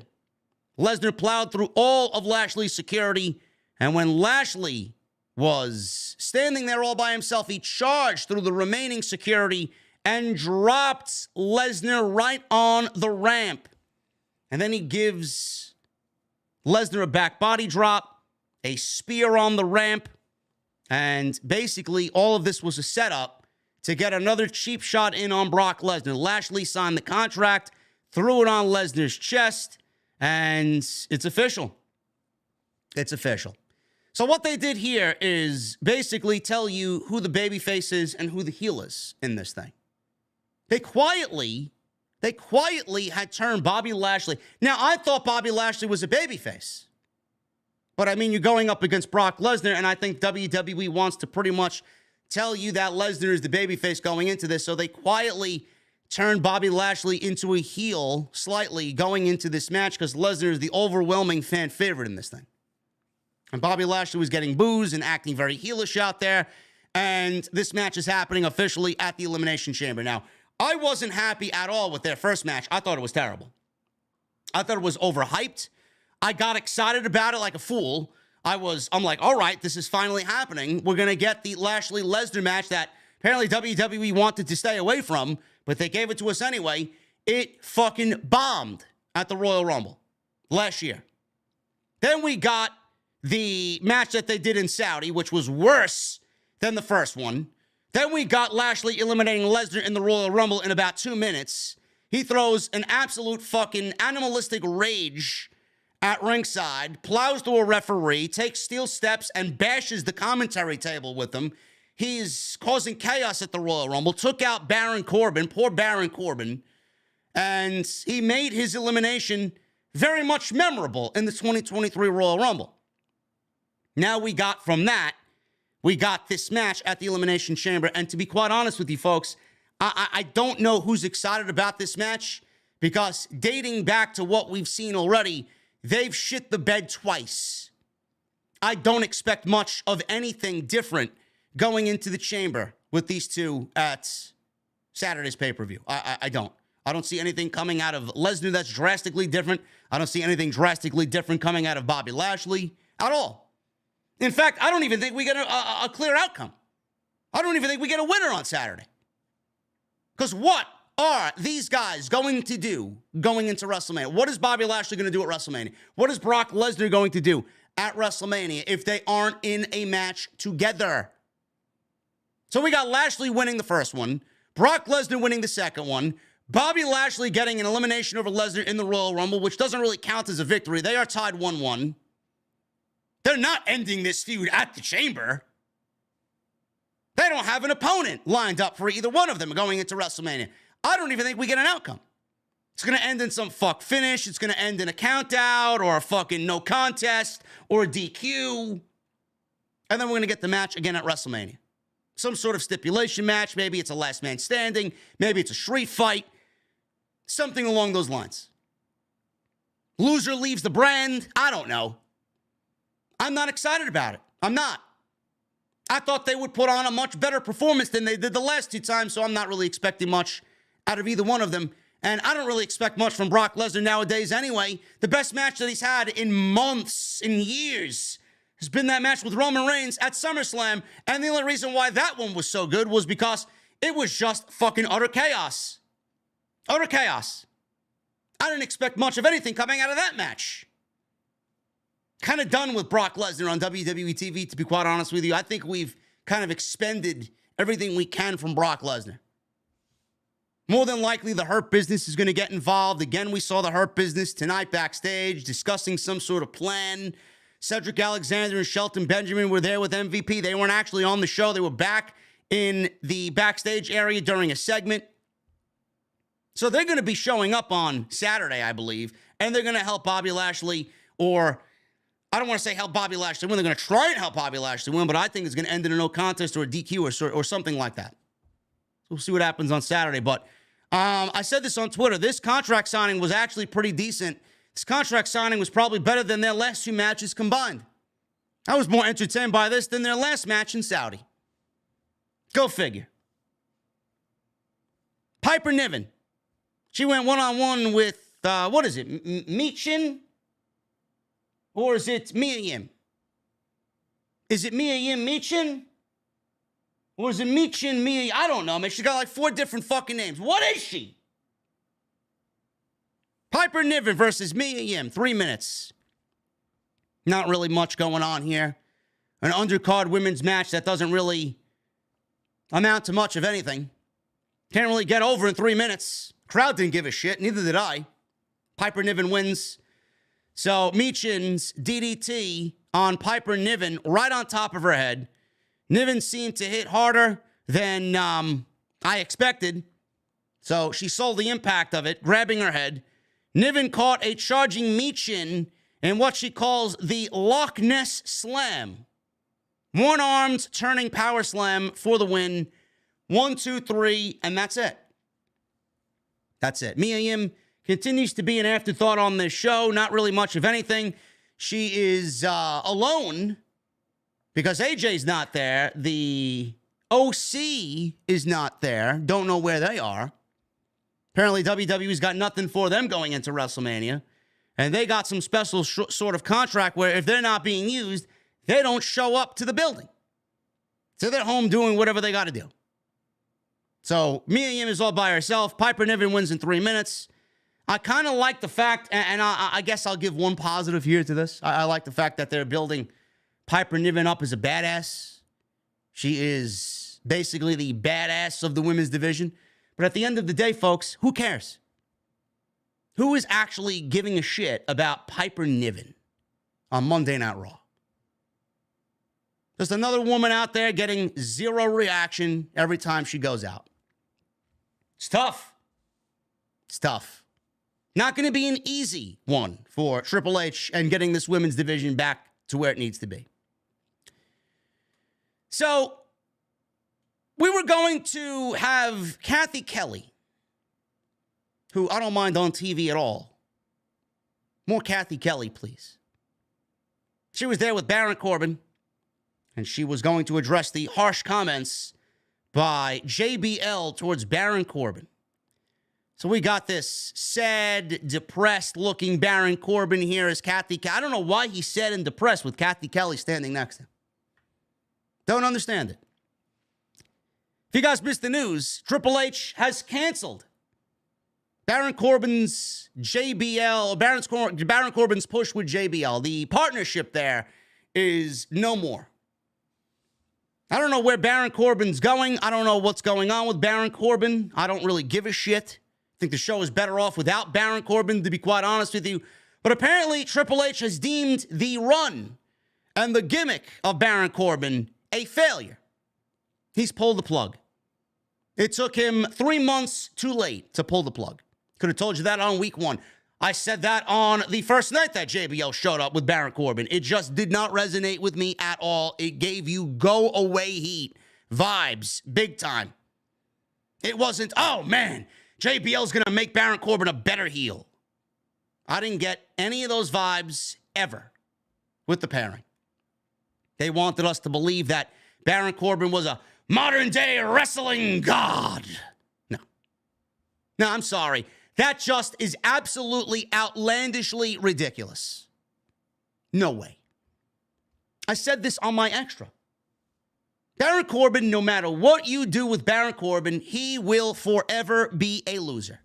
Lesnar plowed through all of Lashley's security, and when Lashley was standing there all by himself, he charged through the remaining security and dropped Lesnar right on the ramp. And then he gives Lesnar a back body drop, a spear on the ramp, and basically all of this was a setup to get another cheap shot in on Brock Lesnar. Lashley signed the contract, threw it on Lesnar's chest, and it's official. It's official. So what they did here is basically tell you who the babyface is and who the heel is in this thing. They quietly had turned Bobby Lashley. Now, I thought Bobby Lashley was a babyface. But, I mean, you're going up against Brock Lesnar, and I think WWE wants to pretty much tell you that Lesnar is the babyface going into this. So they quietly turned Bobby Lashley into a heel slightly going into this match because Lesnar is the overwhelming fan favorite in this thing. And Bobby Lashley was getting boos and acting very heelish out there. And this match is happening officially at the Elimination Chamber. Now, I wasn't happy at all with their first match. I thought it was terrible. I thought it was overhyped. I got excited about it like a fool. I'm like, all right, this is finally happening. We're going to get the Lashley-Lesnar match that apparently WWE wanted to stay away from, but they gave it to us anyway. It fucking bombed at the Royal Rumble last year. Then we got the match that they did in Saudi, which was worse than the first one. Then we got Lashley eliminating Lesnar in the Royal Rumble in about 2 minutes. He throws an absolute fucking animalistic rage at ringside, plows through a referee, takes steel steps, and bashes the commentary table with him. He's causing chaos at the Royal Rumble, took out Baron Corbin, poor Baron Corbin, and he made his elimination very much memorable in the 2023 Royal Rumble. Now we got this match at the Elimination Chamber, and to be quite honest with you folks, I don't know who's excited about this match because dating back to what we've seen already, they've shit the bed twice. I don't expect much of anything different going into the chamber with these two at Saturday's pay-per-view. I don't. I don't see anything coming out of Lesnar that's drastically different. I don't see anything drastically different coming out of Bobby Lashley at all. In fact, I don't even think we get a clear outcome. I don't even think we get a winner on Saturday. Because what are these guys going to do going into WrestleMania? What is Bobby Lashley going to do at WrestleMania? What is Brock Lesnar going to do at WrestleMania if they aren't in a match together? So we got Lashley winning the first one, Brock Lesnar winning the second one, Bobby Lashley getting an elimination over Lesnar in the Royal Rumble, which doesn't really count as a victory. They are tied 1-1. They're not ending this feud at the Chamber. They don't have an opponent lined up for either one of them going into WrestleMania. I don't even think we get an outcome. It's going to end in some fuck finish. It's going to end in a count out or a fucking no contest or a DQ. And then we're going to get the match again at WrestleMania. Some sort of stipulation match. Maybe it's a last man standing. Maybe it's a street fight. Something along those lines. Loser leaves the brand. I don't know. I'm not excited about it. I'm not. I thought they would put on a much better performance than they did the last two times, so I'm not really expecting much out of either one of them. And I don't really expect much from Brock Lesnar nowadays anyway. The best match that he's had in months, in years, has been that match with Roman Reigns at SummerSlam. And the only reason why that one was so good was because it was just fucking utter chaos. Utter chaos. I didn't expect much of anything coming out of that match. Kind of done with Brock Lesnar on WWE TV, to be quite honest with you. I think we've kind of expended everything we can from Brock Lesnar. More than likely, the Hurt Business is going to get involved. Again, we saw the Hurt Business tonight backstage discussing some sort of plan. Cedric Alexander and Shelton Benjamin were there with MVP. They weren't actually on the show. They were back in the backstage area during a segment. So they're going to be showing up on Saturday, I believe, and they're going to help Bobby Lashley or I don't want to say help Bobby Lashley win. They're going to try and help Bobby Lashley win, but I think it's going to end in a no contest or a DQ or something like that. We'll see what happens on Saturday. But I said this on Twitter. This contract signing was actually pretty decent. This contract signing was probably better than their last 2 matches combined. I was more entertained by this than their last match in Saudi. Go figure. Piper Niven. She went one-on-one with, what is it, Michin? Or is it Mia Yim? Is it Mia Yim Michin? Or is it Michin Mia? I don't know, man. She's got like 4 different fucking names. What is she? Piper Niven versus Mia Yim. 3 minutes. Not really much going on here. An undercard women's match that doesn't really amount to much of anything. Can't really get over in 3 minutes. Crowd didn't give a shit. Neither did I. Piper Niven wins. So Michin's DDT on Piper Niven right on top of her head. Niven seemed to hit harder than I expected. So she sold the impact of it, grabbing her head. Niven caught a charging Michin in what she calls the Loch Ness Slam. One-armed turning power slam for the win. 1, 2, 3, and that's it. That's it. Mia Yim continues to be an afterthought on this show. Not really much of anything. She is alone because AJ's not there. The OC is not there. Don't know where they are. Apparently, WWE's got nothing for them going into WrestleMania. And they got some special sort of contract where if they're not being used, they don't show up to the building. So they're home doing whatever they got to do. So Mia Yim is all by herself. Piper Niven wins in 3 minutes. I kind of like the fact, and I guess I'll give one positive here to this. I like the fact that they're building Piper Niven up as a badass. She is basically the badass of the women's division. But at the end of the day, folks, who cares? Who is actually giving a shit about Piper Niven on Monday Night Raw? Just another woman out there getting 0 reaction every time she goes out. It's tough. It's tough. Not going to be an easy one for Triple H and getting this women's division back to where it needs to be. So, we were going to have Kathy Kelly, who I don't mind on TV at all. More Kathy Kelly, please. She was there with Baron Corbin, and she was going to address the harsh comments by JBL towards Baron Corbin. So we got this sad, depressed-looking Baron Corbin here as Kathy Kelly. I don't know why he's sad and depressed with Kathy Kelly standing next to him. Don't understand it. If you guys missed the news, Triple H has canceled Baron Corbin's Baron Corbin's push with JBL. The partnership there is no more. I don't know where Baron Corbin's going. I don't know what's going on with Baron Corbin. I don't really give a shit. I think the show is better off without Baron Corbin, to be quite honest with you. But apparently, Triple H has deemed the run and the gimmick of Baron Corbin a failure. He's pulled the plug. It took him 3 months too late to pull the plug. Could have told you that on week 1. I said that on the first night that JBL showed up with Baron Corbin. It just did not resonate with me at all. It gave you go-away heat vibes, big time. It wasn't, oh man, JBL's going to make Baron Corbin a better heel. I didn't get any of those vibes ever with the pairing. They wanted us to believe that Baron Corbin was a modern-day wrestling god. No, I'm sorry. That just is absolutely outlandishly ridiculous. No way. I said this on my extra. Baron Corbin, no matter what you do with Baron Corbin, he will forever be a loser.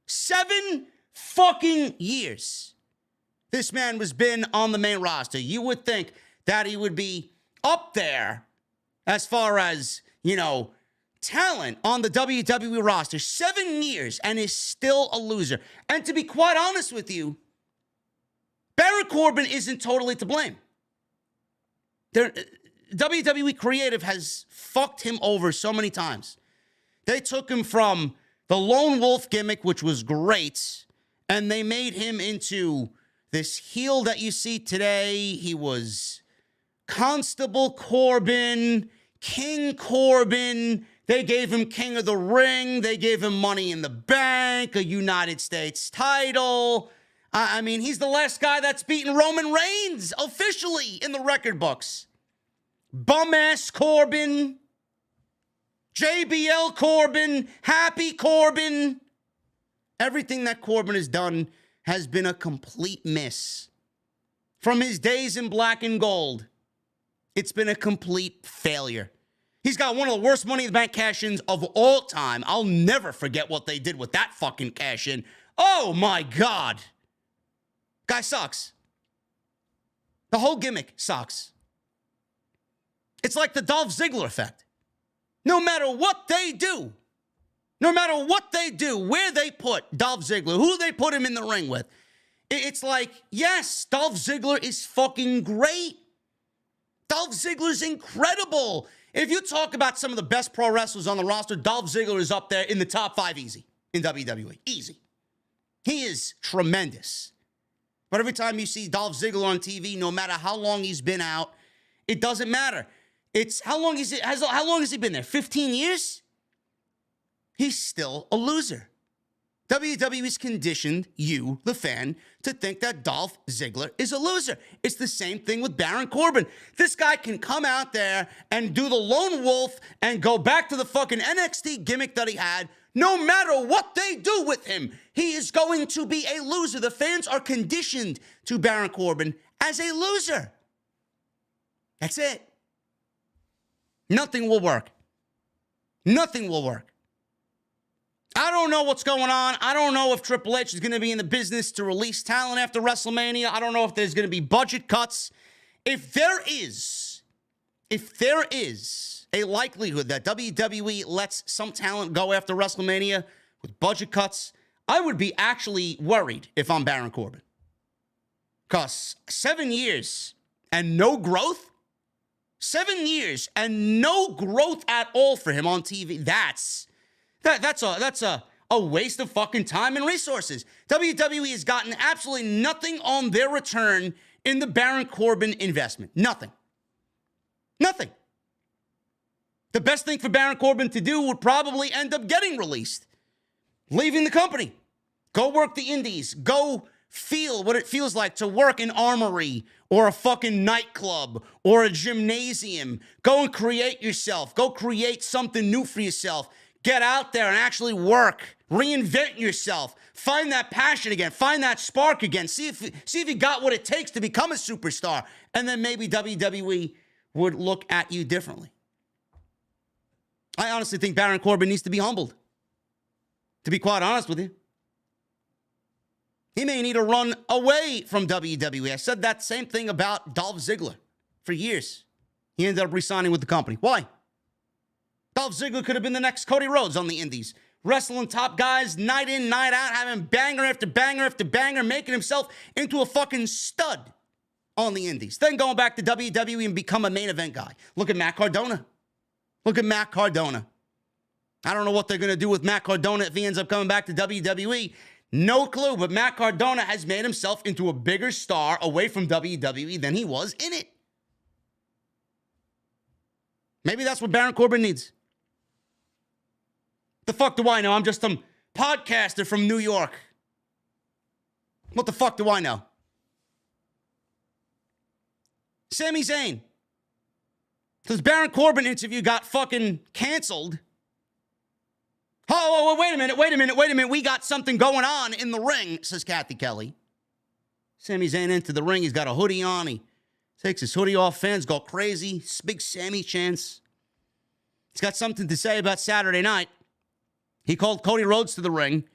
7 fucking years this man has been on the main roster. You would think that he would be up there as far as, talent on the WWE roster. 7 years and is still a loser. And to be quite honest with you, Baron Corbin isn't totally to blame. WWE Creative has fucked him over so many times. They took him from the Lone Wolf gimmick, which was great, and they made him into This heel that you see today, he was Constable Corbin, King Corbin. They gave him King of the Ring. They gave him Money in the Bank, a United States title. I mean, he's the last guy that's beaten Roman Reigns officially in the record books. Bum-ass Corbin, JBL Corbin, Happy Corbin. Everything that Corbin has done has been a complete miss. From his days in black and gold, it's been a complete failure. He's got one of the worst Money in the Bank cash-ins of all time. I'll never forget what they did with that fucking cash-in. Oh, my God. Guy sucks. The whole gimmick sucks. It's like the Dolph Ziggler effect. No matter what they do, where they put Dolph Ziggler, who they put him in the ring with, it's like, yes, Dolph Ziggler is fucking great. Dolph Ziggler's incredible. If you talk about some of the best pro wrestlers on the roster, Dolph Ziggler is up there in the top 5 easy in WWE. Easy. He is tremendous. But every time you see Dolph Ziggler on TV, no matter how long he's been out, it doesn't matter. It's how long has he been there? 15 years? He's still a loser. WWE's conditioned you, the fan, to think that Dolph Ziggler is a loser. It's the same thing with Baron Corbin. This guy can come out there and do the lone wolf and go back to the fucking NXT gimmick that he had. No matter what they do with him, he is going to be a loser. The fans are conditioned to Baron Corbin as a loser. That's it. Nothing will work. Nothing will work. I don't know what's going on. I don't know if Triple H is going to be in the business to release talent after WrestleMania. I don't know if there's going to be budget cuts. If there is a likelihood that WWE lets some talent go after WrestleMania with budget cuts, I would be actually worried if I'm Baron Corbin. Because 7 years and no growth? 7 years and no growth at all for him on TV. That's a waste of fucking time and resources. WWE has gotten absolutely nothing on their return in the Baron Corbin investment. Nothing. Nothing. The best thing for Baron Corbin to do would probably end up getting released. Leaving the company. Go work the indies. Go feel what it feels like to work an armory or a fucking nightclub or a gymnasium. Go and create yourself. Go create something new for yourself. Get out there and actually work. Reinvent yourself. Find that passion again. Find that spark again. See if you got what it takes to become a superstar. And then maybe WWE would look at you differently. I honestly think Baron Corbin needs to be humbled. To be quite honest with you. He may need to run away from WWE. I said that same thing about Dolph Ziggler for years. He ended up re-signing with the company. Why? Dolph Ziggler could have been the next Cody Rhodes on the indies. Wrestling top guys night in, night out, having banger after banger after banger, making himself into a fucking stud on the indies. Then going back to WWE and become a main event guy. Look at Matt Cardona. Look at Matt Cardona. I don't know what they're going to do with Matt Cardona if he ends up coming back to WWE. No clue, but Matt Cardona has made himself into a bigger star away from WWE than he was in it. Maybe that's what Baron Corbin needs. The fuck do I know? I'm just some podcaster from New York. What the fuck do I know? Sami Zayn. This Baron Corbin interview got fucking canceled. Oh, wait a minute. We got something going on in the ring, says Kathy Kelly. Sami Zayn into the ring. He's got a hoodie on. He takes his hoodie off. Fans go crazy. Big Sami chants. He's got something to say about Saturday night. He called Cody Rhodes to the ring.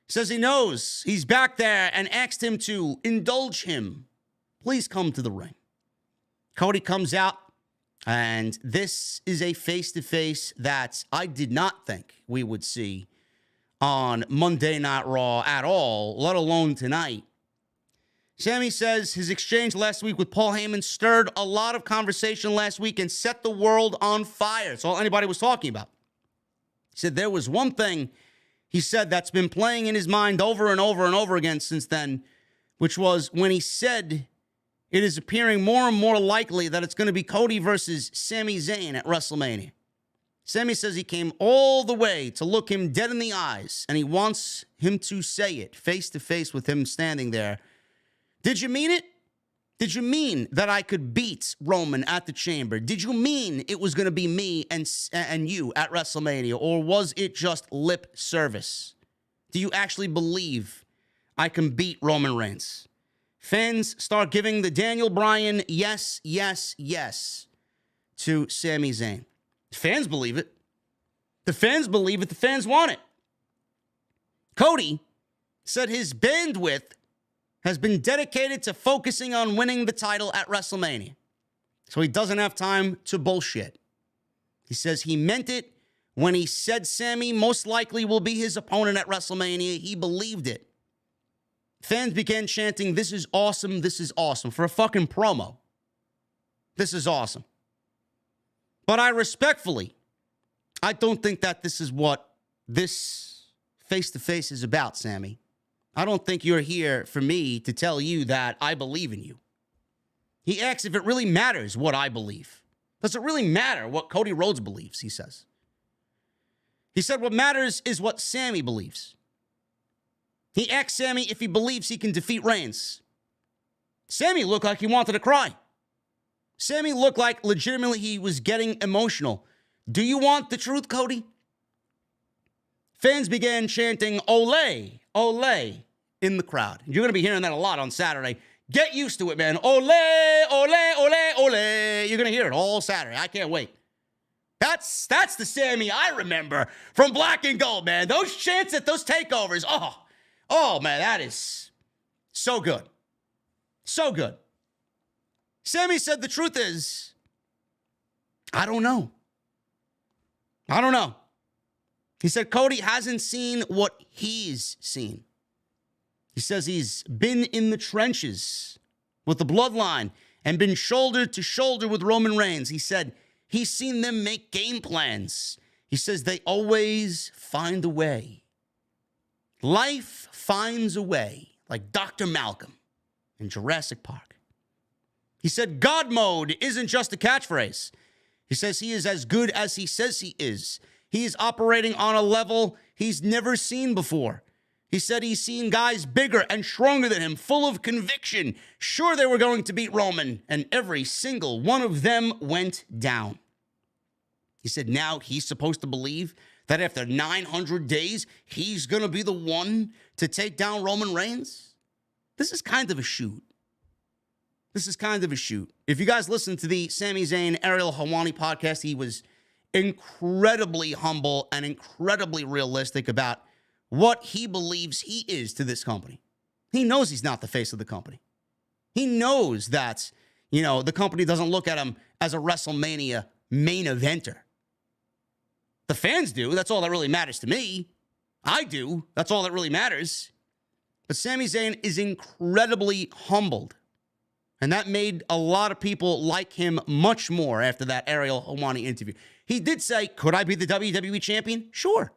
Says he knows he's back there and asked him to indulge him. Please come to the ring. Cody comes out, and this is a face-to-face that I did not think we would see on Monday Night Raw at all, let alone tonight. Sami says his exchange last week with Paul Heyman stirred a lot of conversation last week and set the world on fire. That's all anybody was talking about. He said there was one thing he said that's been playing in his mind over and over and over again since then, which was when he said it is appearing more and more likely that it's going to be Cody versus Sami Zayn at WrestleMania. Sami says he came all the way to look him dead in the eyes, and he wants him to say it face to face with him standing there. Did you mean it? Did you mean that I could beat Roman at the Chamber? Did you mean it was going to be me and you at WrestleMania? Or was it just lip service? Do you actually believe I can beat Roman Reigns? Fans start giving the Daniel Bryan yes, yes, yes to Sami Zayn. Fans believe it. The fans believe it. The fans want it. Cody said his bandwidth has been dedicated to focusing on winning the title at WrestleMania. So he doesn't have time to bullshit. He says he meant it when he said Sami most likely will be his opponent at WrestleMania. He believed it. Fans began chanting, "This is awesome, this is awesome," for a fucking promo. This is awesome. But I don't think that this is what this face-to-face is about, Sami. I don't think you're here for me to tell you that I believe in you. He asks if it really matters what I believe. Does it really matter what Cody Rhodes believes, he says. He said what matters is what Sami believes. He asked Sami if he believes he can defeat Reigns. Sami looked like he wanted to cry. Sami looked like legitimately he was getting emotional. Do you want the truth, Cody? Fans began chanting, "Ole, ole," in the crowd. You're going to be hearing that a lot on Saturday. Get used to it, man. Ole, ole, ole, ole. You're going to hear it all Saturday. I can't wait. That's the Sami I remember from Black and Gold, man. Those chants at those takeovers. Oh, man, that is so good. So good. Sami said the truth is, I don't know. I don't know. He said Cody hasn't seen what he's seen. He says he's been in the trenches with the bloodline and been shoulder to shoulder with Roman Reigns. He said he's seen them make game plans. He says they always find a way. Life finds a way, like Dr. Malcolm in Jurassic Park. He said God mode isn't just a catchphrase. He says he is as good as he says he is. He is operating on a level he's never seen before. He said he's seen guys bigger and stronger than him, full of conviction. Sure, they were going to beat Roman, and every single one of them went down. He said now he's supposed to believe that after 900 days, he's going to be the one to take down Roman Reigns. This is kind of a shoot. This is kind of a shoot. If you guys listen to the Sami Zayn, Ariel Helwani podcast, he was incredibly humble and incredibly realistic about what he believes he is to this company. He knows he's not the face of the company. He knows that, the company doesn't look at him as a WrestleMania main eventer. The fans do. That's all that really matters to me. I do. That's all that really matters. But Sami Zayn is incredibly humbled. And that made a lot of people like him much more after that Ariel Helwani interview. He did say, could I be the WWE champion? Sure.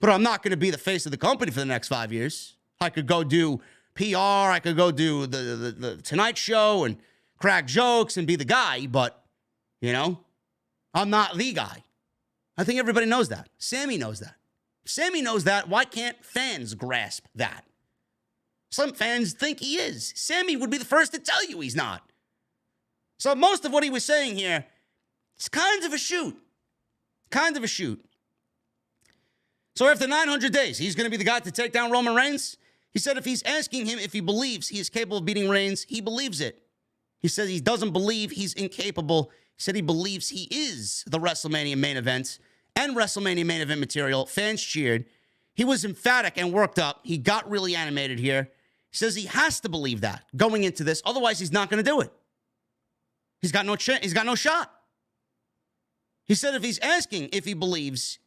But I'm not going to be the face of the company for the next 5 years. I could go do PR. I could go do the Tonight Show and crack jokes and be the guy. But, I'm not the guy. I think everybody knows that. Sami knows that. Sami knows that. Why can't fans grasp that? Some fans think he is. Sami would be the first to tell you he's not. So most of what he was saying here is kind of a shoot. Kind of a shoot. So after 900 days, he's going to be the guy to take down Roman Reigns? He said if he's asking him if he believes he is capable of beating Reigns, he believes it. He says he doesn't believe he's incapable. He said he believes he is the WrestleMania main event and WrestleMania main event material. Fans cheered. He was emphatic and worked up. He got really animated here. He says he has to believe that going into this. Otherwise, he's not going to do it. He's got no shot. He said if he's asking if he believes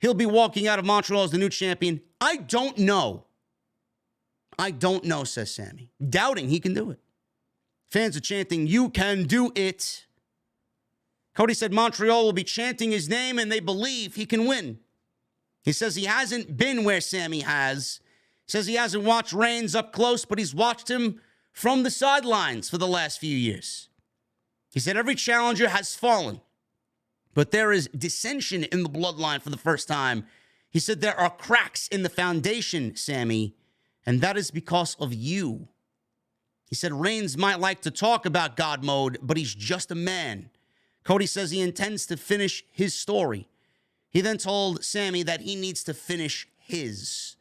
he'll be walking out of Montreal as the new champion, I don't know. I don't know, says Sami. Doubting he can do it. Fans are chanting, you can do it. Cody said Montreal will be chanting his name and they believe he can win. He says he hasn't been where Sami has. Says he hasn't watched Reigns up close, but he's watched him from the sidelines for the last few years. He said every challenger has fallen, but there is dissension in the bloodline for the first time. He said there are cracks in the foundation, Sami, and that is because of you. He said Reigns might like to talk about God mode, but he's just a man. Cody says he intends to finish his story. He then told Sami that he needs to finish his.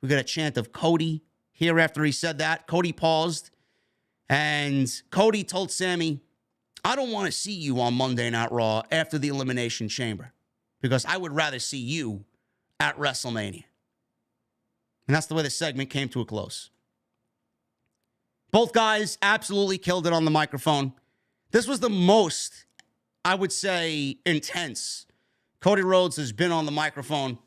We got a chant of Cody here after he said that. Cody paused, and Cody told Sami, I don't want to see you on Monday Night Raw after the Elimination Chamber because I would rather see you at WrestleMania. And that's the way the segment came to a close. Both guys absolutely killed it on the microphone. This was the most, I would say, intense Cody Rhodes has been on the microphone.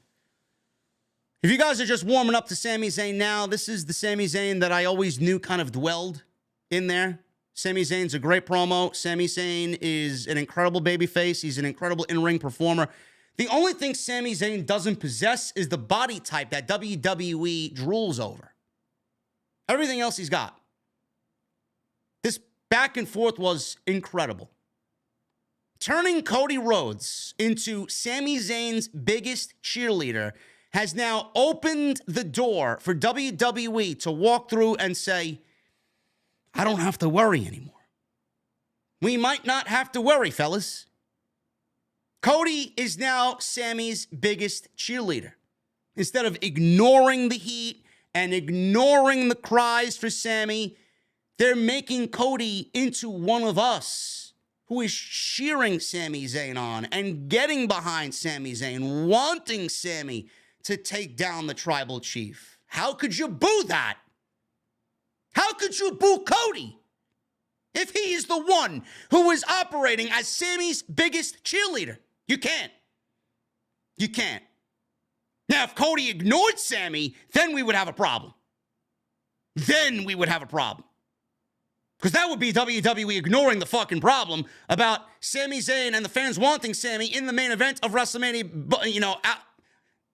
If you guys are just warming up to Sami Zayn now, this is the Sami Zayn that I always knew kind of dwelled in there. Sami Zayn's a great promo. Sami Zayn is an incredible babyface. He's an incredible in-ring performer. The only thing Sami Zayn doesn't possess is the body type that WWE drools over. Everything else he's got. This back and forth was incredible. Turning Cody Rhodes into Sami Zayn's biggest cheerleader has now opened the door for WWE to walk through and say, I don't have to worry anymore. We might not have to worry, fellas. Cody is now Sami's biggest cheerleader. Instead of ignoring the heat and ignoring the cries for Sami, they're making Cody into one of us who is cheering Sami Zayn on and getting behind Sami Zayn, wanting Sami to take down the tribal chief. How could you boo that? How could you boo Cody if he is the one who is operating as Sami's biggest cheerleader? You can't. You can't. Now, if Cody ignored Sami, then we would have a problem. Then we would have a problem. Because that would be WWE ignoring the fucking problem about Sami Zayn and the fans wanting Sami in the main event of WrestleMania, you know,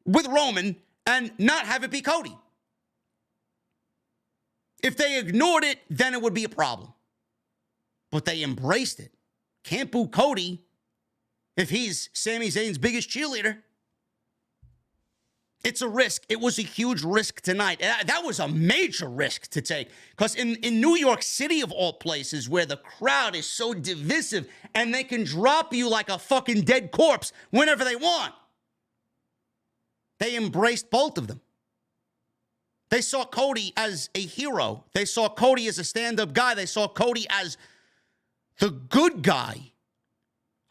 with Roman and not have it be Cody. If they ignored it, then it would be a problem. But they embraced it. Can't boo Cody if he's Sami Zayn's biggest cheerleader. It's a risk. It was a huge risk tonight. That was a major risk to take. Because in New York City, of all places, where the crowd is so divisive and they can drop you like a fucking dead corpse whenever they want, they embraced both of them. They saw Cody as a hero. They saw Cody as a stand-up guy. They saw Cody as the good guy.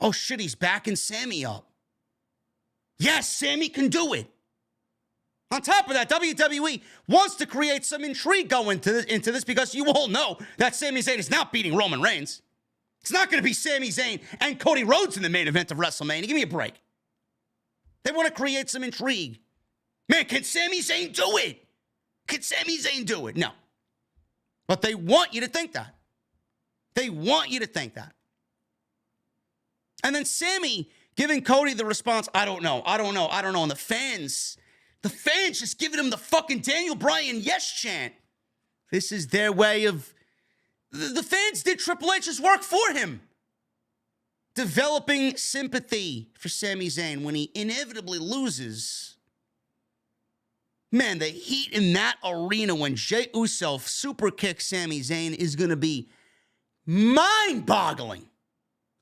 Oh, shit, he's backing Sami up. Yes, Sami can do it. On top of that, WWE wants to create some intrigue going into this because you all know that Sami Zayn is not beating Roman Reigns. It's not going to be Sami Zayn and Cody Rhodes in the main event of WrestleMania. Give me a break. They want to create some intrigue. Man, can Sami Zayn do it? Can Sami Zayn do it? No. But they want you to think that. They want you to think that. And then Sami giving Cody the response, I don't know. And the fans just giving him the fucking Daniel Bryan yes chant. This is their way of... The fans did Triple H's work for him. Developing sympathy for Sami Zayn when he inevitably loses. Man, the heat in that arena when Jey Uso super kicks Sami Zayn is going to be mind-boggling.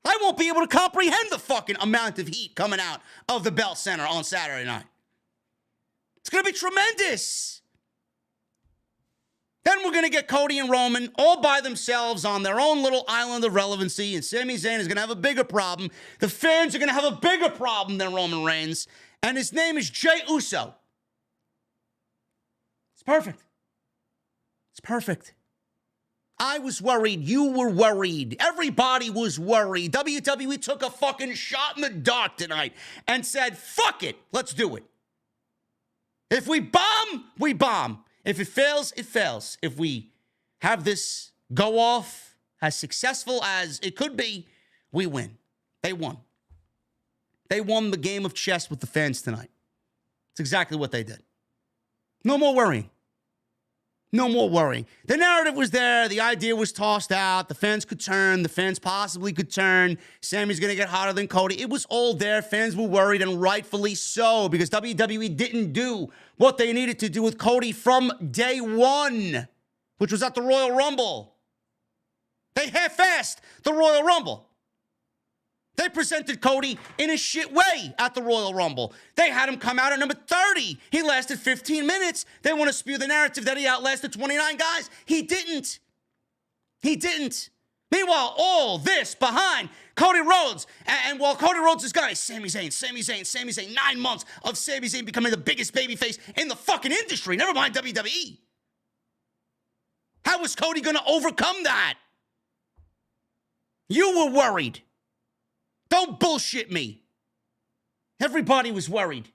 I won't be able to comprehend the fucking amount of heat coming out of the Bell Center on Saturday night. It's going to be tremendous. Then we're going to get Cody and Roman all by themselves on their own little island of relevancy, and Sami Zayn is going to have a bigger problem. The fans are going to have a bigger problem than Roman Reigns, and his name is Jey Uso. It's perfect. It's perfect. I was worried. You were worried. Everybody was worried. WWE took a fucking shot in the dark tonight and said, fuck it. Let's do it. If we bomb, we bomb. If it fails, it fails. If we have this go off as successful as it could be, we win. They won. They won the game of chess with the fans tonight. It's exactly what they did. No more worrying. No more worrying. The narrative was there. The idea was tossed out. The fans could turn. The fans possibly could turn. Sami's going to get hotter than Cody. It was all there. Fans were worried, and rightfully so, because WWE didn't do what they needed to do with Cody from day one, which was at the Royal Rumble. They half-assed the Royal Rumble. They presented Cody in a shit way at the Royal Rumble. They had him come out at number 30. He lasted 15 minutes. They want to spew the narrative that he outlasted 29 guys. He didn't. He didn't. Meanwhile, all this behind Cody Rhodes. And while Cody Rhodes is gone, Sami Zayn, 9 months of Sami Zayn becoming the biggest babyface in the fucking industry. Never mind WWE. How was Cody going to overcome that? You were worried. Don't bullshit me. Everybody was worried.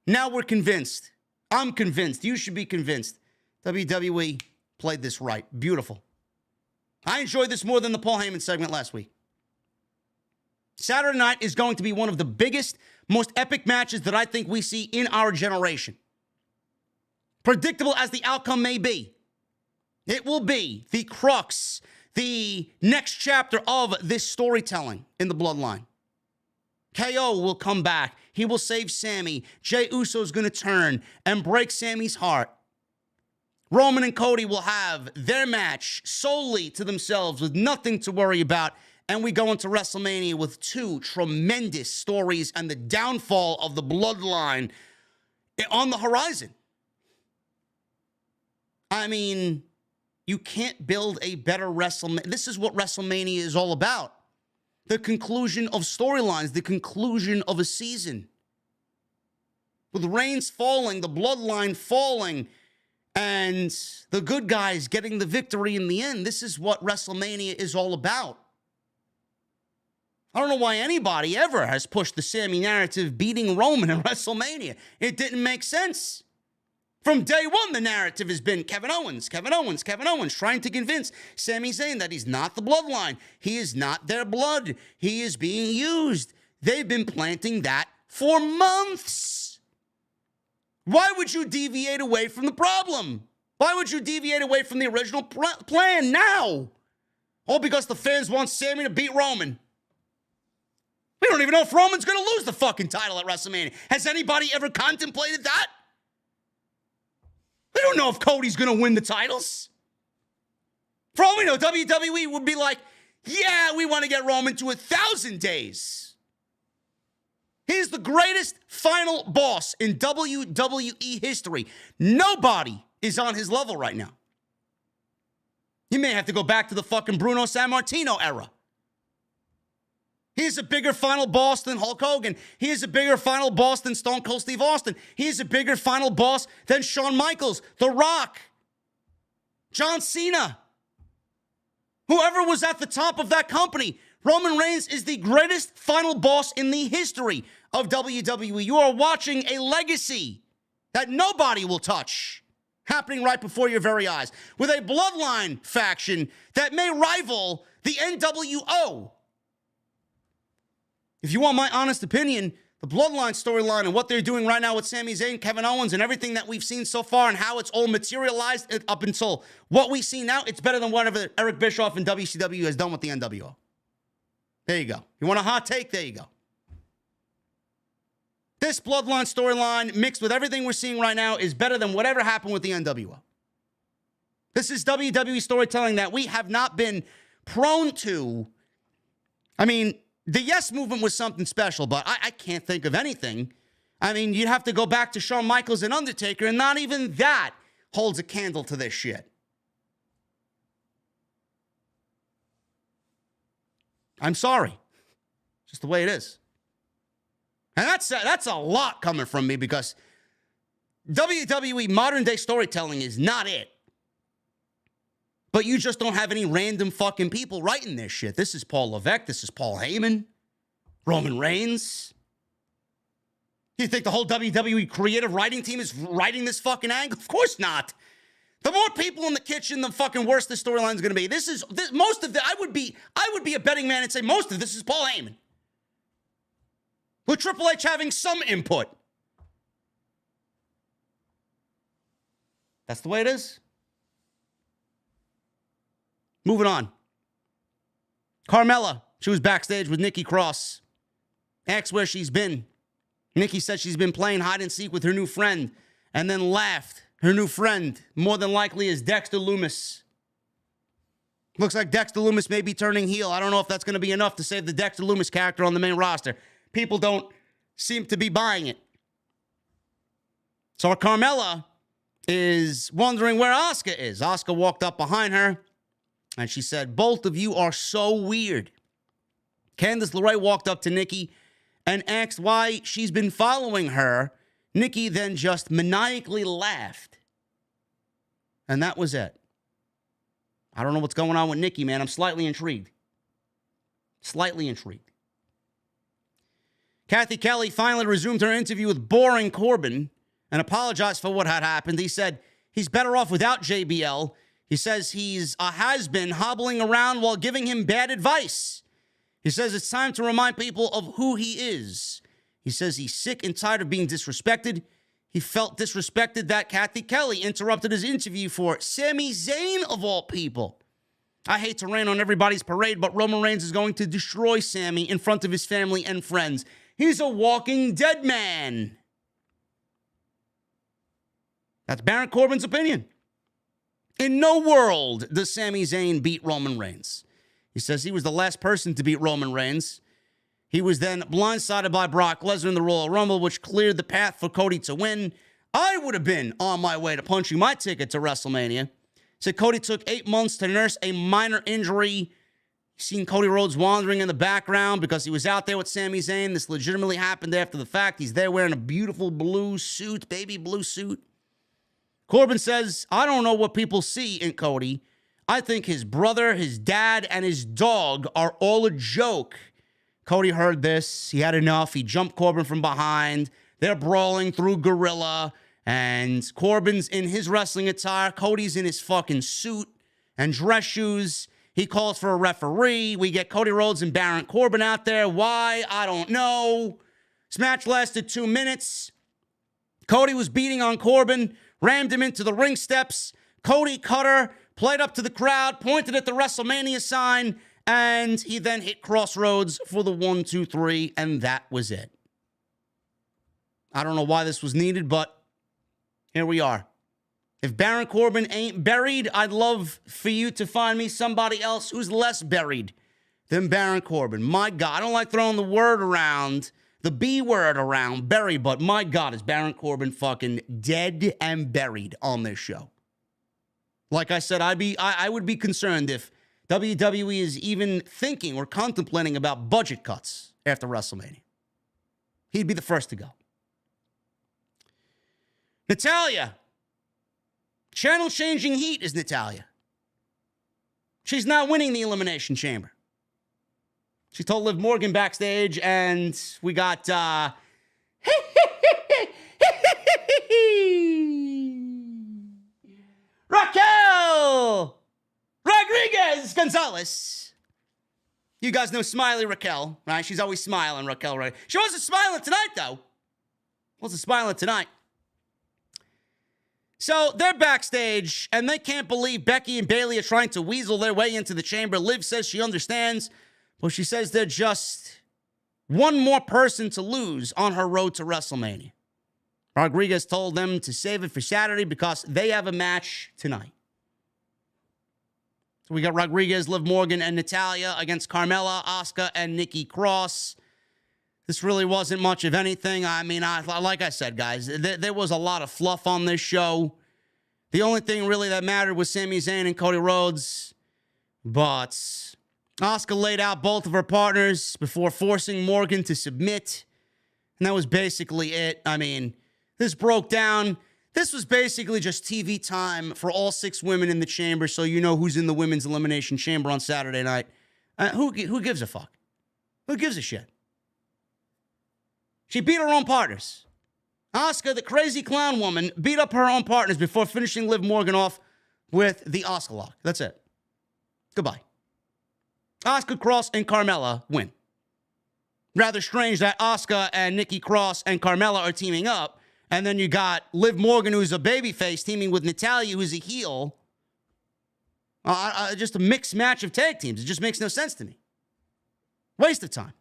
Now we're convinced. I'm convinced. You should be convinced. WWE played this right. Beautiful. I enjoyed this more than the Paul Heyman segment last week. Saturday night is going to be one of the biggest, most epic matches that I think we see in our generation. Predictable as the outcome may be, it will be the crux, the next chapter of this storytelling in the bloodline. KO will come back. He will save Sami. Jey Uso's going to turn and break Sami's heart. Roman and Cody will have their match solely to themselves with nothing to worry about. And we go into WrestleMania with two tremendous stories and the downfall of the bloodline on the horizon. I mean, you can't build a better WrestleMania. This is what WrestleMania is all about. The conclusion of storylines, the conclusion of a season. With Reigns falling, the bloodline falling, and the good guys getting the victory in the end. This is what WrestleMania is all about. I don't know why anybody ever has pushed the Sami narrative beating Roman in WrestleMania. It didn't make sense. From day one, the narrative has been Kevin Owens, trying to convince Sami Zayn that he's not the bloodline. He is not their blood. He is being used. They've been planting that for months. Why would you deviate away from the problem? Why would you deviate away from the original plan now? All because the fans want Sami to beat Roman. We don't even know if Roman's going to lose the fucking title at WrestleMania. Has anybody ever contemplated that? We don't know if Cody's going to win the titles. For all we know, WWE would be like, yeah, we want to get Roman to 1,000 days. He's the greatest final boss in WWE history. Nobody is on his level right now. You may have to go back to the fucking Bruno Sammartino era. He is a bigger final boss than Hulk Hogan. He is a bigger final boss than Stone Cold Steve Austin. He is a bigger final boss than Shawn Michaels, The Rock, John Cena. Whoever was at the top of that company, Roman Reigns is the greatest final boss in the history of WWE. You are watching a legacy that nobody will touch happening right before your very eyes with a bloodline faction that may rival the NWO. If you want my honest opinion, the bloodline storyline and what they're doing right now with Sami Zayn, Kevin Owens, and everything that we've seen so far and how it's all materialized up until what we see now, it's better than whatever Eric Bischoff and WCW has done with the NWO. There you go. You want a hot take? There you go. This bloodline storyline mixed with everything we're seeing right now is better than whatever happened with the NWO. This is WWE storytelling that we have not been prone to. I mean, the Yes Movement was something special, but I can't think of anything. I mean, you'd have to go back to Shawn Michaels and Undertaker, and not even that holds a candle to this shit. I'm sorry. Just the way it is. And that's a lot coming from me because WWE modern-day storytelling is not it. But you just don't have any random fucking people writing this shit. This is Paul Levesque. This is Paul Heyman. Roman Reigns. You think the whole WWE creative writing team is writing this fucking angle? Of course not. The more people in the kitchen, the fucking worse the storyline is going to be. Most of the, I would be a betting man and say most of this is Paul Heyman. With Triple H having some input. That's the way it is. Moving on. Carmella, she was backstage with Nikki Cross. Asked where she's been. Nikki said she's been playing hide and seek with her new friend and then laughed. Her new friend, more than likely, is Dexter Lumis. Looks like Dexter Lumis may be turning heel. I don't know if that's going to be enough to save the Dexter Lumis character on the main roster. People don't seem to be buying it. So Carmella is wondering where Asuka is. Asuka walked up behind her, and she said, both of you are so weird. Candice LeRae walked up to Nikki and asked why she's been following her. Nikki then just maniacally laughed. And that was it. I don't know what's going on with Nikki, man. I'm slightly intrigued. Slightly intrigued. Kathy Kelly finally resumed her interview with boring Corbin and apologized for what had happened. He said he's better off without JBL. He says he's a has-been hobbling around while giving him bad advice. He says it's time to remind people of who he is. He says he's sick and tired of being disrespected. He felt disrespected that Kathy Kelly interrupted his interview for Sami Zayn, of all people. I hate to rain on everybody's parade, but Roman Reigns is going to destroy Sami in front of his family and friends. He's a walking dead man. That's Baron Corbin's opinion. In no world does Sami Zayn beat Roman Reigns. He says he was the last person to beat Roman Reigns. He was then blindsided by Brock Lesnar in the Royal Rumble, which cleared the path for Cody to win. I would have been on my way to punching my ticket to WrestleMania. Said Cody took 8 months to nurse a minor injury. You've seen Cody Rhodes wandering in the background because he was out there with Sami Zayn. This legitimately happened after the fact. He's there wearing a beautiful blue suit, baby blue suit. Corbin says, I don't know what people see in Cody. I think his brother, his dad, and his dog are all a joke. Cody heard this. He had enough. He jumped Corbin from behind. They're brawling through Gorilla. And Corbin's in his wrestling attire. Cody's in his fucking suit and dress shoes. He calls for a referee. We get Cody Rhodes and Baron Corbin out there. Why? I don't know. This match lasted 2 minutes. Cody was beating on Corbin, rammed him into the ring steps. Cody cut her, played up to the crowd, pointed at the WrestleMania sign, and he then hit Crossroads for the 1, 2, 3, and that was it. I don't know why this was needed, but here we are. If Baron Corbin ain't buried, I'd love for you to find me somebody else who's less buried than Baron Corbin. My God, I don't like throwing the word around, the B word around, bury, but my God, is Baron Corbin fucking dead and buried on this show. Like I said, I would be concerned if WWE is even thinking or contemplating about budget cuts after WrestleMania. He'd be the first to go. Natalya. Channel-changing heat is Natalya. She's not winning the Elimination Chamber. She told Liv Morgan backstage, and we got Raquel Rodriguez Gonzalez. You guys know Smiley Raquel, right? She's always smiling, Raquel, right? She wasn't smiling tonight, though. Wasn't smiling tonight. So they're backstage, and they can't believe Becky and Bayley are trying to weasel their way into the chamber. Liv says she understands, but she says they're just one more person to lose on her road to WrestleMania. Rodriguez told them to save it for Saturday because they have a match tonight. So we got Rodriguez, Liv Morgan, and Natalya against Carmella, Asuka, and Nikki Cross. This really wasn't much of anything. I mean, like I said, guys, there was a lot of fluff on this show. The only thing really that mattered was Sami Zayn and Cody Rhodes. But Asuka laid out both of her partners before forcing Morgan to submit. And that was basically it. I mean, this broke down. This was basically just TV time for all 6 women in the chamber, so you know who's in the Women's Elimination Chamber on Saturday night. Who gives a fuck? Who gives a shit? She beat her own partners. Asuka, the crazy clown woman, beat up her own partners before finishing Liv Morgan off with the Asuka lock. That's it. Goodbye. Asuka, Cross, and Carmella win. Rather strange that Asuka and Nikki Cross and Carmella are teaming up, And then you got Liv Morgan, who's a babyface, teaming with Natalya, who's a heel. Just a mixed match of tag teams. It just makes no sense to me. Waste of time.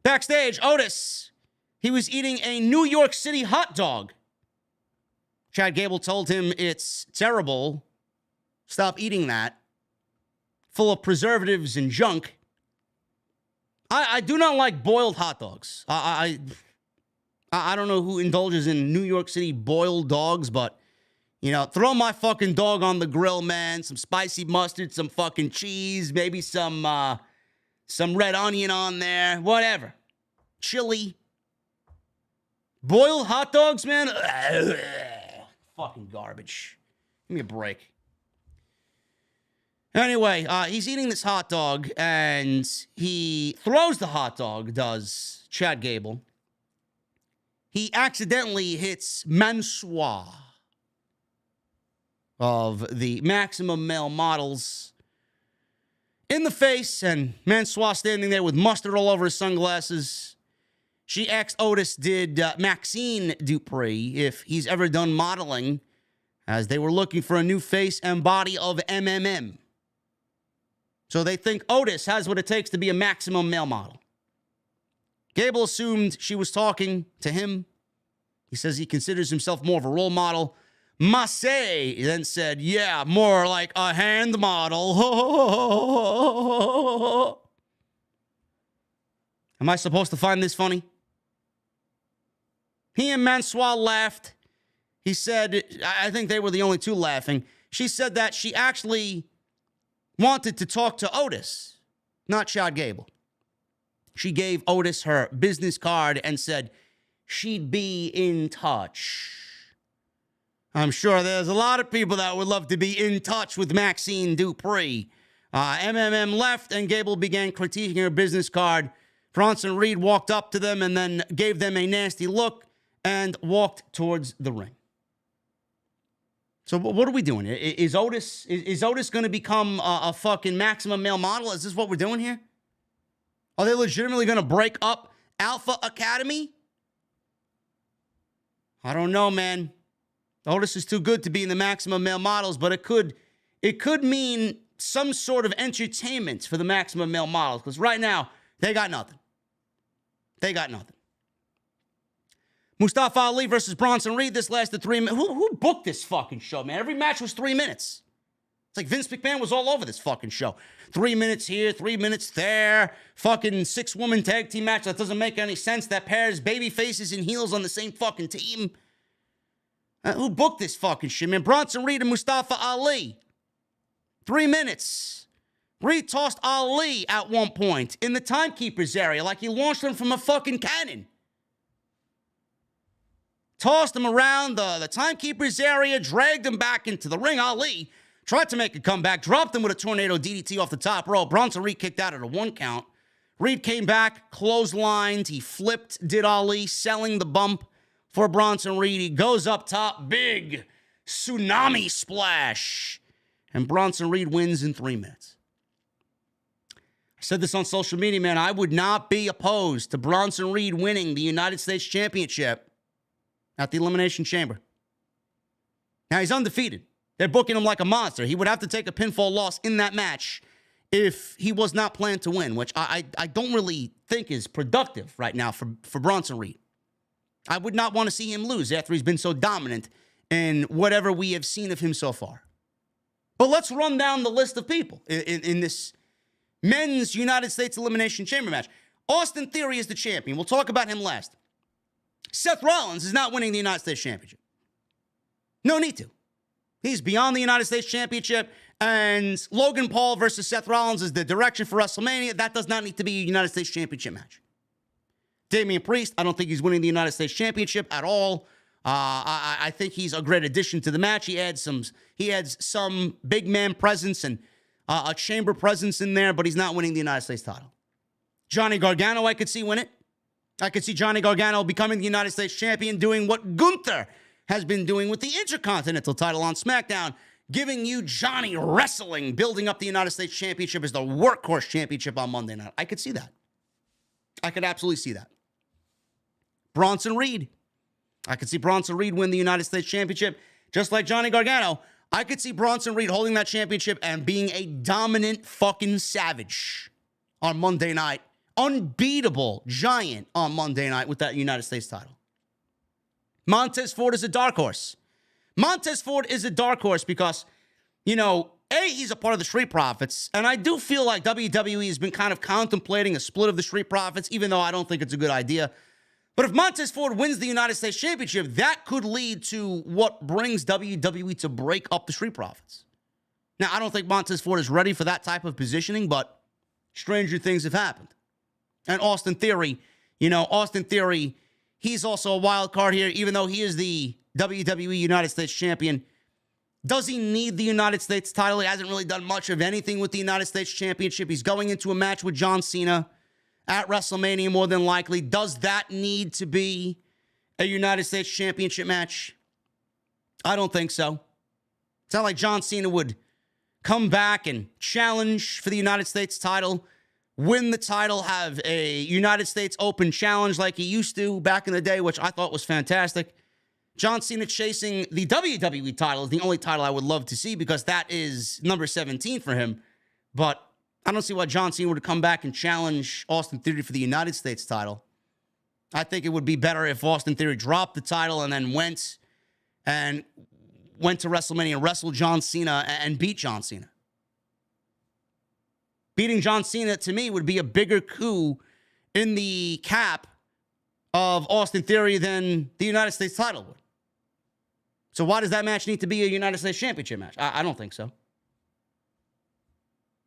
Backstage, Otis, he was eating a New York City hot dog. Chad Gable told him it's terrible. Stop eating that. Full of preservatives and junk. I do not like boiled hot dogs. I don't know who indulges in New York City boiled dogs, but, you know, throw my fucking dog on the grill, man. Some spicy mustard, some fucking cheese, maybe some red onion on there, whatever. Chili. Boiled hot dogs, man? Fucking garbage. Give me a break. Anyway, he's eating this hot dog, and he throws the hot dog, does Chad Gable. He accidentally hits Mansoor of the Maximum Male Models in the face, and Mansoor standing there with mustard all over his sunglasses. She asked Otis, did Maxine Dupree, if he's ever done modeling, as they were looking for a new face and body of MMM. So they think Otis has what it takes to be a maximum male model. Gable assumed she was talking to him. He says he considers himself more of a role model. Massey then said, yeah, more like a hand model. Am I supposed to find this funny? He and Mansoor laughed. He said, I think they were the only two laughing. She said that she actually wanted to talk to Otis, not Chad Gable. She gave Otis her business card and said she'd be in touch. I'm sure there's a lot of people that would love to be in touch with Maxine Dupree. MMM left and Gable began critiquing her business card. Bronson Reed walked up to them and then gave them a nasty look and walked towards the ring. So what are we doing here? Is Otis going to become a fucking maximum male model? Is this what we're doing here? Are they legitimately going to break up Alpha Academy? I don't know, man. Otis is too good to be in the maximum male models, but it could mean some sort of entertainment for the maximum male models, because right now, they got nothing. They got nothing. Mustafa Ali versus Bronson Reed. This lasted 3 minutes. Who booked this fucking show, man? Every match was 3 minutes. It's like Vince McMahon was all over this fucking show. 3 minutes here, 3 minutes there. Fucking 6-woman tag team match that doesn't make any sense. That pairs baby faces and heels on the same fucking team. Who booked this fucking shit, man? Bronson Reed and Mustafa Ali. 3 minutes. Reed tossed Ali at one point in the timekeeper's area like he launched him from a fucking cannon. Tossed him around the timekeeper's area, dragged him back into the ring. Ali tried to make a comeback, dropped him with a tornado DDT off the top rope. Bronson Reed kicked out at a 1 count. Reed came back, clotheslined. He flipped, did Ali, selling the bump for Bronson Reed. He goes up top, big tsunami splash. And Bronson Reed wins in 3 minutes. I said this on social media, man. I would not be opposed to Bronson Reed winning the United States Championship at the Elimination Chamber. Now, he's undefeated. They're booking him like a monster. He would have to take a pinfall loss in that match if he was not planned to win, which I don't really think is productive right now for Bronson Reed. I would not want to see him lose after he's been so dominant in whatever we have seen of him so far. But let's run down the list of people in this men's United States Elimination Chamber match. Austin Theory is the champion. We'll talk about him last. Seth Rollins is not winning the United States Championship. No need to. He's beyond the United States Championship, and Logan Paul versus Seth Rollins is the direction for WrestleMania. That does not need to be a United States Championship match. Damian Priest, I don't think he's winning the United States Championship at all. I think he's a great addition to the match. He adds some big man presence and a chamber presence in there, but he's not winning the United States title. Johnny Gargano, I could see win it. I could see Johnny Gargano becoming the United States champion, doing what Gunther has been doing with the Intercontinental title on SmackDown, giving you Johnny wrestling, building up the United States Championship as the workhorse championship on Monday night. I could see that. I could absolutely see that. Bronson Reed. I could see Bronson Reed win the United States Championship, just like Johnny Gargano. I could see Bronson Reed holding that championship and being a dominant fucking savage on Monday night. Unbeatable giant on Monday night with that United States title. Montez Ford is a dark horse. Montez Ford is a dark horse because, you know, he's a part of the Street Profits, and I do feel like WWE has been kind of contemplating a split of the Street Profits, even though I don't think it's a good idea. But if Montez Ford wins the United States Championship, that could lead to what brings WWE to break up the Street Profits. Now, I don't think Montez Ford is ready for that type of positioning, but stranger things have happened. And Austin Theory, he's also a wild card here, even though he is the WWE United States Champion. Does he need the United States title? He hasn't really done much of anything with the United States Championship. He's going into a match with John Cena at WrestleMania, more than likely. Does that need to be a United States Championship match? I don't think so. It's not like John Cena would come back and challenge for the United States title, win the title, have a United States Open challenge like he used to back in the day, which I thought was fantastic. John Cena chasing the WWE title is the only title I would love to see because that is number 17 for him. But I don't see why John Cena would come back and challenge Austin Theory for the United States title. I think it would be better if Austin Theory dropped the title and then went to WrestleMania and wrestled John Cena and beat John Cena. Beating John Cena, to me, would be a bigger coup in the cap of Austin Theory than the United States title would. So why does that match need to be a United States Championship match? I don't think so.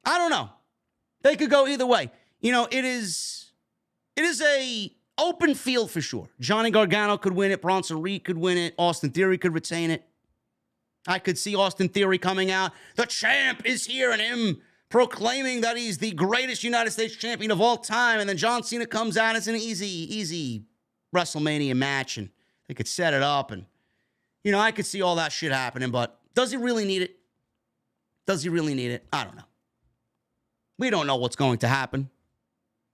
I don't know. They could go either way. You know, it is a open field for sure. Johnny Gargano could win it. Bronson Reed could win it. Austin Theory could retain it. I could see Austin Theory coming out. The champ is here, and him proclaiming that he's the greatest United States champion of all time. And then John Cena comes out. It's an easy WrestleMania match, and they could set it up. And, you know, I could see all that shit happening, but does he really need it? Does he really need it? I don't know. We don't know what's going to happen.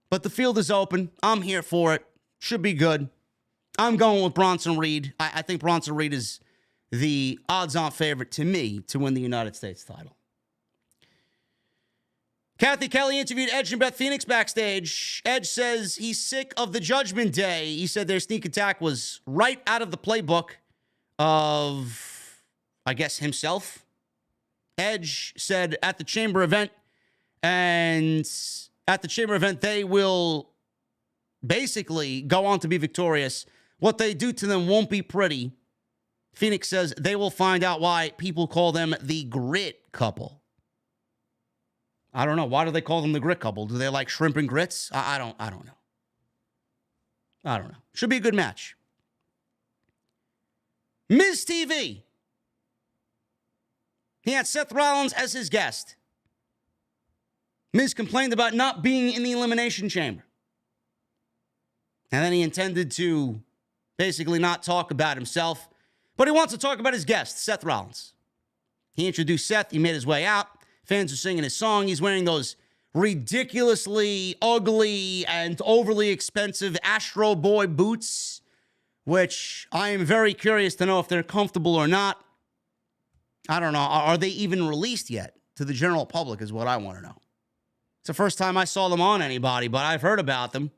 But the field is open. I'm here for it. Should be good. I'm going with Bronson Reed. I think Bronson Reed is the odds-on favorite to me to win the United States title. Kathy Kelly interviewed Edge and Beth Phoenix backstage. Edge says he's sick of the Judgment Day. He said their sneak attack was right out of the playbook of, I guess, himself. Edge said at the Chamber event, they will basically go on to be victorious. What they do to them won't be pretty. Phoenix says they will find out why people call them the grit couple. I don't know. Why do they call them the grit couple? Do they like shrimp and grits? I don't know. I don't know. Should be a good match. Miz TV. He had Seth Rollins as his guest. Miz complained about not being in the Elimination Chamber. And then he intended to basically not talk about himself, but he wants to talk about his guest, Seth Rollins. He introduced Seth. He made his way out. Fans are singing his song. He's wearing those ridiculously ugly and overly expensive Astro Boy boots, which I am very curious to know if they're comfortable or not. I don't know. Are they even released yet to the general public is what I want to know. It's the first time I saw them on anybody, but I've heard about them.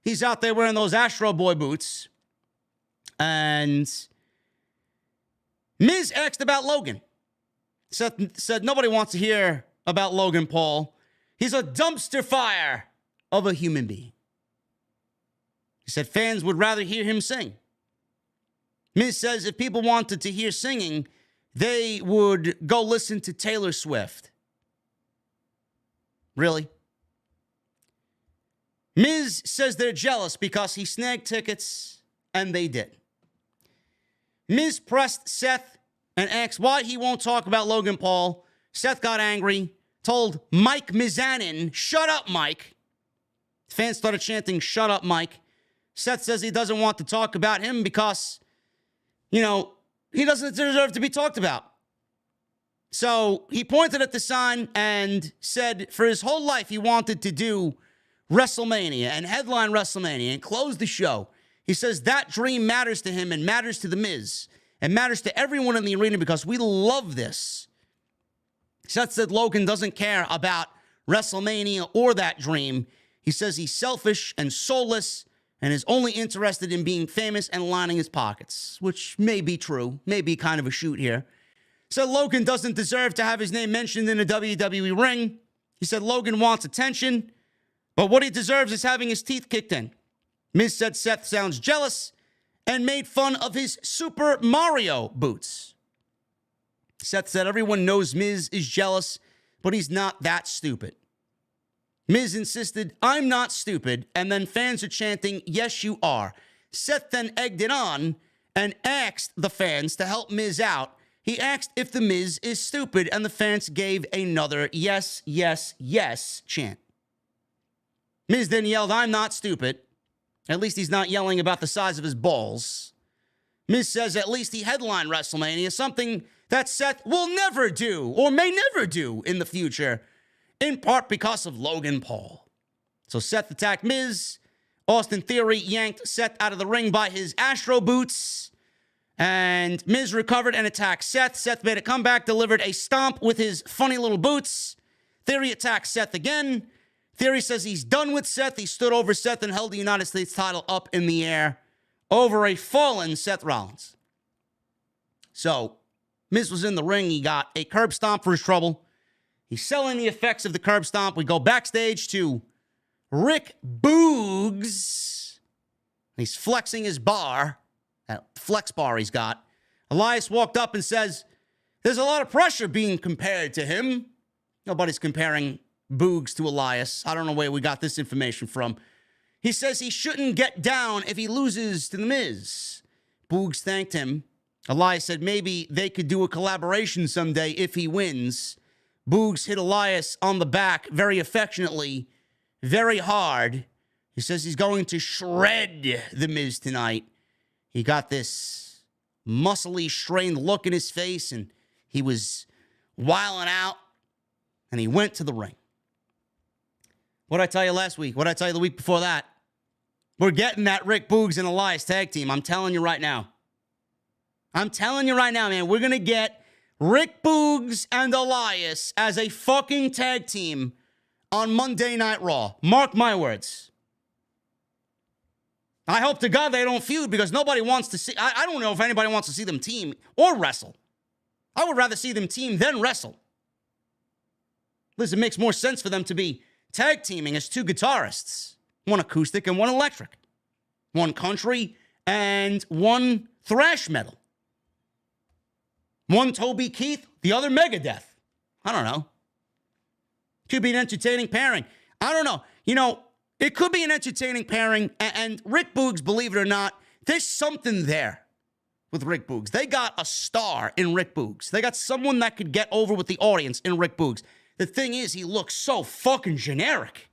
He's out there wearing those Astro Boy boots. And Miz asked about Logan. Seth said nobody wants to hear about Logan Paul. He's a dumpster fire of a human being. He said fans would rather hear him sing. Miz says if people wanted to hear singing, they would go listen to Taylor Swift. Really? Miz says they're jealous because he snagged tickets and they did. Miz pressed Seth and asked why he won't talk about Logan Paul. Seth got angry, told Mike Mizanin, "Shut up, Mike." Fans started chanting, "Shut up, Mike." Seth says he doesn't want to talk about him because, he doesn't deserve to be talked about. So he pointed at the sign and said for his whole life he wanted to do WrestleMania and headline WrestleMania and close the show. He says that dream matters to him and matters to The Miz and matters to everyone in the arena because we love this. Seth said Logan doesn't care about WrestleMania or that dream. He says he's selfish and soulless and is only interested in being famous and lining his pockets, which may be true, may be kind of a shoot here. Said Logan doesn't deserve to have his name mentioned in a WWE ring. He said Logan wants attention, but what he deserves is having his teeth kicked in. Miz said Seth sounds jealous and made fun of his Super Mario boots. Seth said everyone knows Miz is jealous, but he's not that stupid. Miz insisted, I'm not stupid, and then fans are chanting, yes, you are. Seth then egged it on and asked the fans to help Miz out. He asked if The Miz is stupid, and the fans gave another yes, yes, yes chant. Miz then yelled, I'm not stupid. At least he's not yelling about the size of his balls. Miz says at least he headlined WrestleMania, something that Seth will never do or may never do in the future, in part because of Logan Paul. So Seth attacked Miz. Austin Theory yanked Seth out of the ring by his Astro boots. And Miz recovered and attacked Seth. Seth made a comeback, delivered a stomp with his funny little boots. Theory attacked Seth again. Theory says he's done with Seth. He stood over Seth and held the United States title up in the air over a fallen Seth Rollins. So Miz was in the ring. He got a curb stomp for his trouble. He's selling the effects of the curb stomp. We go backstage to Rick Boogs. He's flexing his bar, that flex bar he's got. Elias walked up and says, there's a lot of pressure being compared to him. Nobody's comparing Boogs to Elias. I don't know where we got this information from. He says he shouldn't get down if he loses to The Miz. Boogs thanked him. Elias said maybe they could do a collaboration someday if he wins. Boogs hit Elias on the back very affectionately, very hard. He says he's going to shred The Miz tonight. He got this muscly, strained look in his face, and he was wilding out, and he went to the ring. What did I tell you last week? What did I tell you the week before that? We're getting that Rick Boogs and Elias tag team. I'm telling you right now. I'm telling you right now, man. We're going to get Rick Boogs and Elias as a fucking tag team on Monday Night Raw. Mark my words. I hope to God they don't feud because nobody wants to see... I don't know if anybody wants to see them team or wrestle. I would rather see them team than wrestle. Listen, it makes more sense for them to be tag teaming as two guitarists. One acoustic and one electric. One country and one thrash metal. One Toby Keith, the other Megadeth. I don't know. Could be an entertaining pairing. I don't know. You know, it could be an entertaining pairing. And Rick Boogs, believe it or not, there's something there with Rick Boogs. They got a star in Rick Boogs. They got someone that could get over with the audience in Rick Boogs. The thing is, he looks so fucking generic.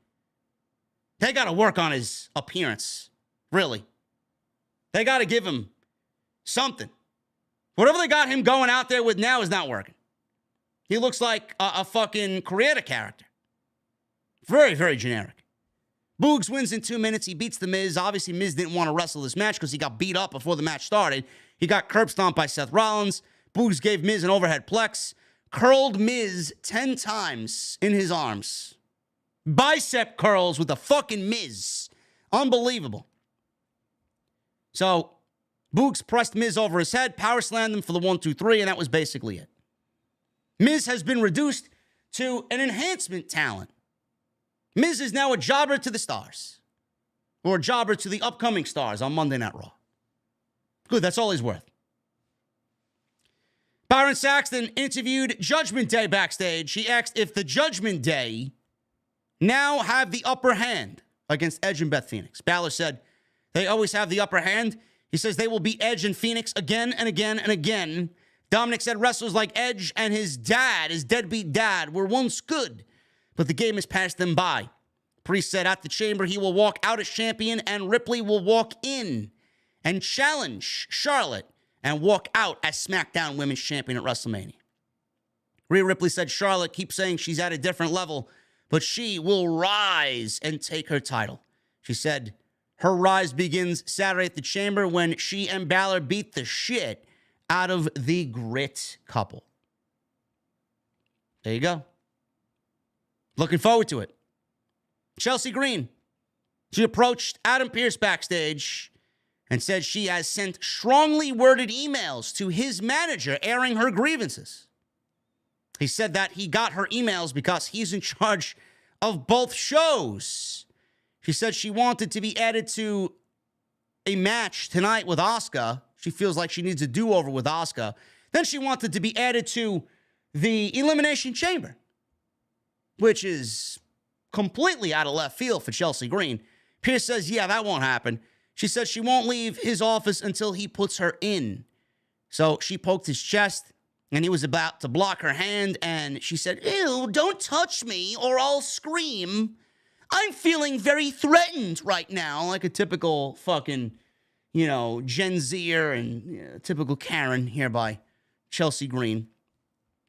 They got to work on his appearance. Really. They got to give him something. Whatever they got him going out there with now is not working. He looks like a fucking creator character. Very, very generic. Boogs wins in 2 minutes. He beats The Miz. Obviously, Miz didn't want to wrestle this match because he got beat up before the match started. He got curb stomped by Seth Rollins. Boogs gave Miz an overhead plex. Curled Miz 10 times in his arms. Bicep curls with the fucking Miz. Unbelievable. So, Boogs pressed Miz over his head, power slammed him for the 1, 2, 3, and that was basically it. Miz has been reduced to an enhancement talent. Miz is now a jobber to the stars. Or a jobber to the upcoming stars on Monday Night Raw. Good, that's all he's worth. Byron Saxton interviewed Judgment Day backstage. He asked if the Judgment Day now have the upper hand against Edge and Beth Phoenix. Balor said they always have the upper hand. He says they will beat Edge and Phoenix again and again and again. Dominic said wrestlers like Edge and his dad, his deadbeat dad, were once good, but the game has passed them by. Priest said at the Chamber he will walk out as champion and Ripley will walk in and challenge Charlotte and walk out as SmackDown Women's Champion at WrestleMania. Rhea Ripley said Charlotte keeps saying she's at a different level, but she will rise and take her title. She said Her rise begins Saturday at the Chamber when she and Balor beat the shit out of the Grit couple. There you go. Looking forward to it. Chelsea Green. She approached Adam Pearce backstage and said she has sent strongly worded emails to his manager airing her grievances. He said that he got her emails because he's in charge of both shows. She said she wanted to be added to a match tonight with Asuka. She feels like she needs a do-over with Asuka. Then she wanted to be added to the Elimination Chamber, which is completely out of left field for Chelsea Green. Pearce says, yeah, that won't happen. She says she won't leave his office until he puts her in. So she poked his chest, and he was about to block her hand, and she said, ew, don't touch me or I'll scream. I'm feeling very threatened right now, like a typical fucking, Gen Zer and typical Karen here by Chelsea Green.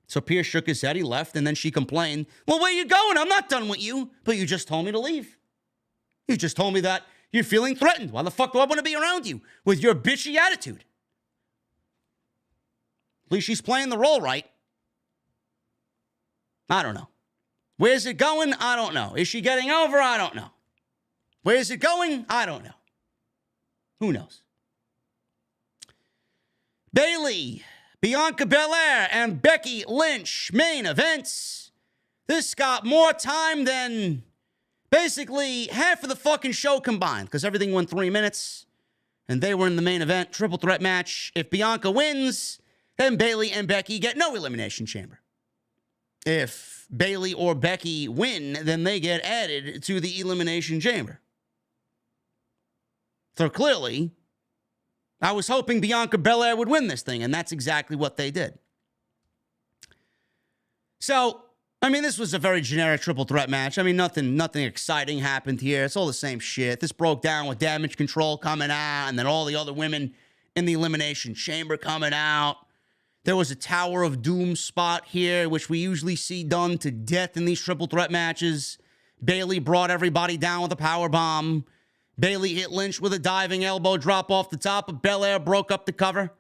So Pearce shook his head, he left, and then she complained, well, where you going? I'm not done with you. But you just told me to leave. You just told me that you're feeling threatened. Why the fuck do I want to be around you with your bitchy attitude? At least she's playing the role right. I don't know. Where's it going? I don't know. Is she getting over? I don't know. Where's it going? I don't know. Who knows? Bayley, Bianca Belair, and Becky Lynch main events. This got more time than basically half of the fucking show combined because everything went 3 minutes and they were in the main event. Triple threat match. If Bianca wins, then Bayley and Becky get no Elimination Chamber. If Bayley or Becky win, then they get added to the Elimination Chamber. So clearly, I was hoping Bianca Belair would win this thing, and that's exactly what they did. So, this was a very generic triple threat match. Nothing exciting happened here. It's all the same shit. This broke down with Damage Control coming out, and then all the other women in the Elimination Chamber coming out. There was a Tower of Doom spot here, which we usually see done to death in these triple threat matches. Bayley brought everybody down with a powerbomb. Bayley hit Lynch with a diving elbow drop off the top, but Belair broke up the cover.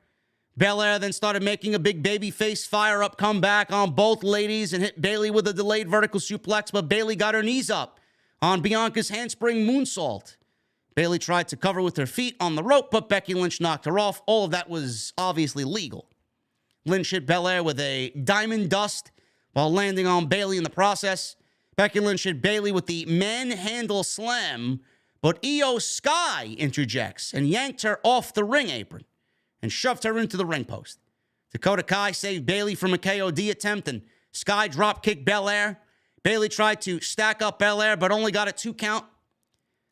Belair then started making a big babyface fire-up comeback on both ladies and hit Bayley with a delayed vertical suplex, but Bayley got her knees up on Bianca's handspring moonsault. Bayley tried to cover with her feet on the rope, but Becky Lynch knocked her off. All of that was obviously legal. Lynch hit Belair with a diamond dust while landing on Bayley in the process. Becky Lynch hit Bayley with the manhandle slam, but Io Sky interjects and yanked her off the ring apron and shoved her into the ring post. Dakota Kai saved Bayley from a KOD attempt, and Sky drop kicked Belair. Bayley tried to stack up Belair, but only got a 2 count.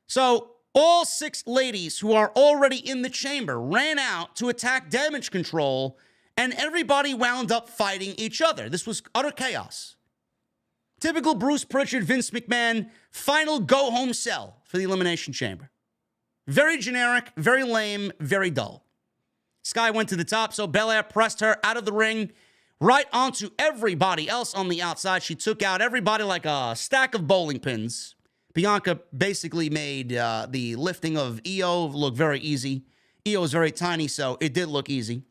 So all 6 ladies who are already in the chamber ran out to attack Damage Control, and everybody wound up fighting each other. This was utter chaos. Typical Bruce Pritchard, Vince McMahon, final go-home sell for the Elimination Chamber. Very generic, very lame, very dull. Sky went to the top, so Belair pressed her out of the ring, right onto everybody else on the outside. She took out everybody like a stack of bowling pins. Bianca basically made the lifting of Io look very easy. Io is very tiny, so it did look easy.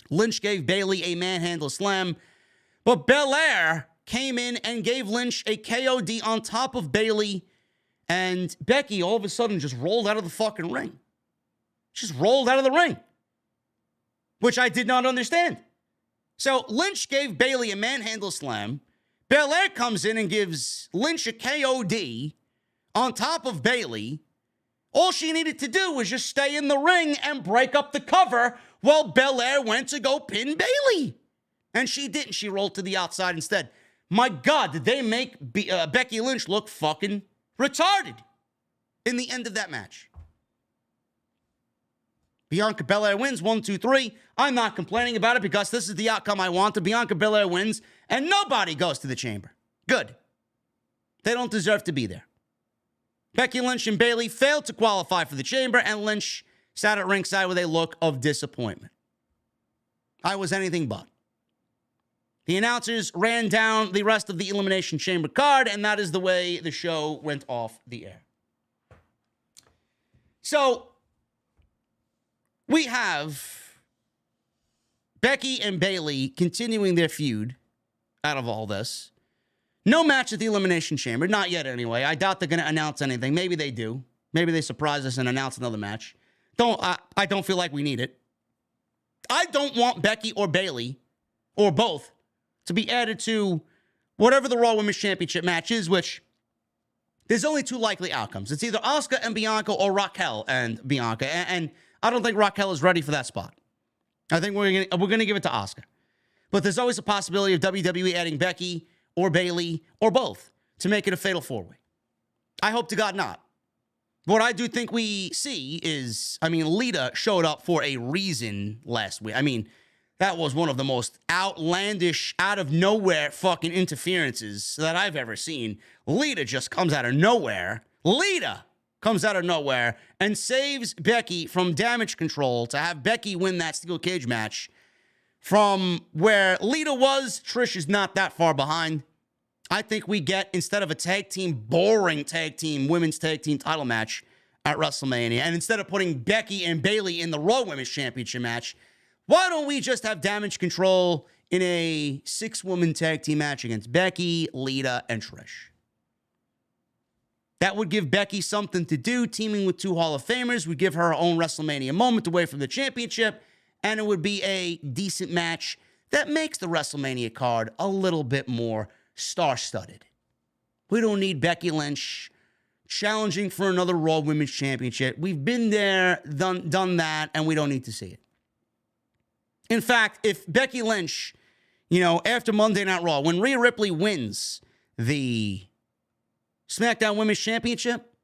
Lynch gave Bayley a manhandle slam, but Belair came in and gave Lynch a KOD on top of Bayley, and Becky all of a sudden just rolled out of the fucking ring. Just rolled out of the ring, which I did not understand. So Lynch gave Bayley a manhandle slam. Belair comes in and gives Lynch a KOD on top of Bayley. All she needed to do was just stay in the ring and break up the cover while Belair went to go pin Bayley. And she didn't. She rolled to the outside instead. My God, did they make Becky Lynch look fucking retarded in the end of that match. Bianca Belair wins 1, 2, 3. I'm not complaining about it because this is the outcome I wanted. Bianca Belair wins and nobody goes to the chamber. Good. They don't deserve to be there. Becky Lynch and Bayley failed to qualify for the chamber, and Lynch sat at ringside with a look of disappointment. I was anything but. The announcers ran down the rest of the Elimination Chamber card, and that is the way the show went off the air. So we have Becky and Bayley continuing their feud out of all this. No match at the Elimination Chamber. Not yet, anyway. I doubt they're going to announce anything. Maybe they do. Maybe they surprise us and announce another match. I don't feel like we need it. I don't want Becky or Bayley, or both, to be added to whatever the Raw Women's Championship match is, which there's only two likely outcomes. It's either Asuka and Bianca or Raquel and Bianca. And I don't think Raquel is ready for that spot. I think we're gonna give it to Asuka. But there's always a possibility of WWE adding Becky or Bayley or both to make it a fatal four-way. I hope to God not. What I do think we see is, Lita showed up for a reason last week. That was one of the most outlandish, out-of-nowhere fucking interferences that I've ever seen. Lita just comes out of nowhere. Lita comes out of nowhere and saves Becky from damage control to have Becky win that steel cage match. From where Lita was, Trish is not that far behind. I think we get, instead of a boring tag team, women's tag team title match at WrestleMania, and instead of putting Becky and Bayley in the Raw Women's Championship match, why don't we just have damage control in a 6-woman tag team match against Becky, Lita, and Trish? That would give Becky something to do. Teaming with 2 Hall of Famers would give her her own WrestleMania moment away from the championship, and it would be a decent match that makes the WrestleMania card a little bit more star-studded. We don't need Becky Lynch challenging for another Raw Women's Championship. We've been there, done that, and we don't need to see it. In fact, if Becky Lynch, after Monday Night Raw, when Rhea Ripley wins the SmackDown Women's Championship,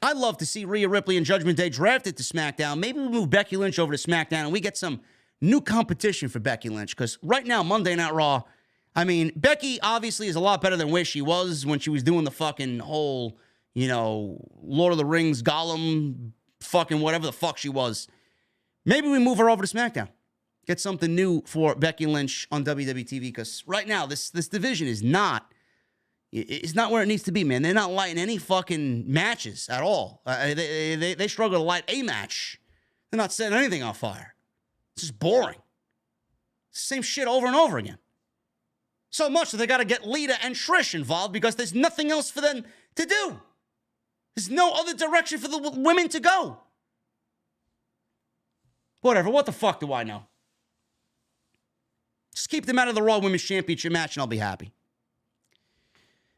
I'd love to see Rhea Ripley and Judgment Day drafted to SmackDown. Maybe we move Becky Lynch over to SmackDown and we get some new competition for Becky Lynch. Because right now, Monday Night Raw, Becky obviously is a lot better than where she was when she was doing the fucking whole, Lord of the Rings, Gollum, fucking whatever the fuck she was. Maybe we move her over to SmackDown. Get something new for Becky Lynch on WWE TV. Because right now, this division is not where it needs to be, man. They're not lighting any fucking matches at all. They struggle to light a match. They're not setting anything on fire. It's just boring. It's the same shit over and over again. So much that they got to get Lita and Trish involved because there's nothing else for them to do. There's no other direction for the women to go. Whatever. What the fuck do I know? Just keep them out of the Raw Women's Championship match and I'll be happy.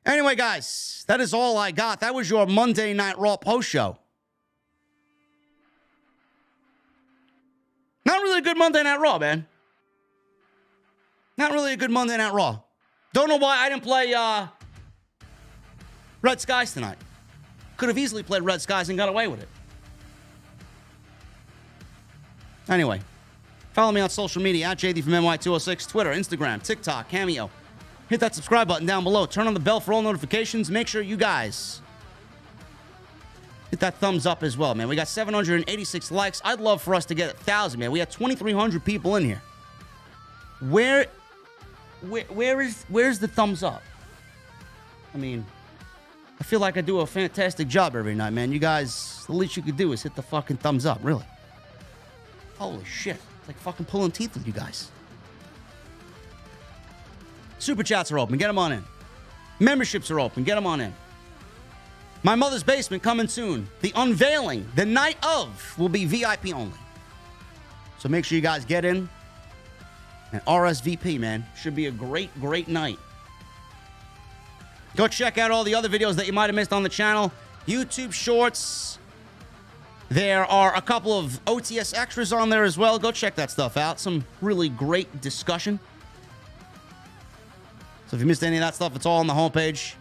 Anyway, guys, that is all I got. That was your Monday Night Raw post show. Not really a good Monday Night Raw, man. Not really a good Monday Night Raw. Don't know why I didn't play Red Skies tonight. Could have easily played Red Skies and got away with it. Anyway, follow me on social media at JDfromNY206, Twitter, Instagram, TikTok, Cameo. Hit that subscribe button down below. Turn on the bell for all notifications. Make sure you guys hit that thumbs up as well, man. We got 786 likes. I'd love for us to get 1,000, man. We had 2,300 people in here. Where's the thumbs up? I feel like I do a fantastic job every night, man. You guys, the least you could do is hit the fucking thumbs up, really. Holy shit. It's like fucking pulling teeth with you guys. Super chats are open. Get them on in. Memberships are open. Get them on in. My Mother's Basement coming soon. The unveiling, the night of, will be VIP only. So make sure you guys get in. And RSVP, man. Should be a great, great night. Go check out all the other videos that you might have missed on the channel. YouTube Shorts. There are a couple of OTS extras on there as well. Go check that stuff out. Some really great discussion. So if you missed any of that stuff, it's all on the homepage.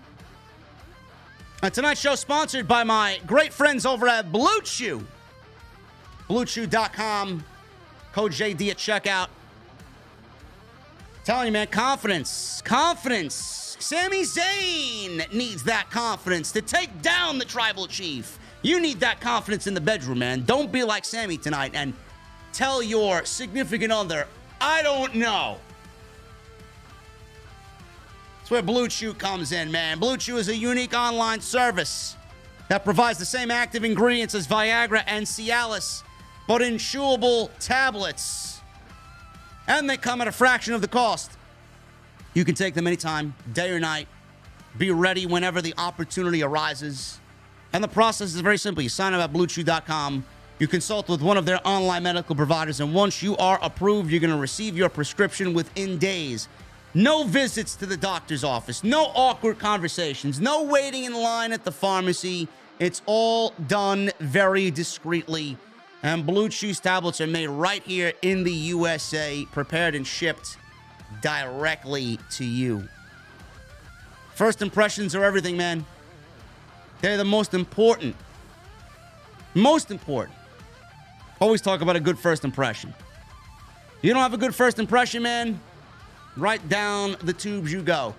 Tonight's show sponsored by my great friends over at Blue Chew. BlueChew.com. Code JD at checkout. Telling you, man, confidence. Confidence. Sami Zayn needs that confidence to take down the Tribal Chief. You need that confidence in the bedroom, man. Don't be like Sami tonight and tell your significant other, I don't know. That's where Blue Chew comes in, man. Blue Chew is a unique online service that provides the same active ingredients as Viagra and Cialis, but in chewable tablets. And they come at a fraction of the cost. You can take them anytime, day or night. Be ready whenever the opportunity arises. And the process is very simple. You sign up at BlueChew.com. You consult with one of their online medical providers. And once you are approved, you're going to receive your prescription within days. No visits to the doctor's office. No awkward conversations. No waiting in line at the pharmacy. It's all done very discreetly. And Blue Chew's tablets are made right here in the USA, prepared and shipped directly to you. First impressions are everything, man. They're the most important. Most important. Always talk about a good first impression. You don't have a good first impression, man? Right down the tubes you go.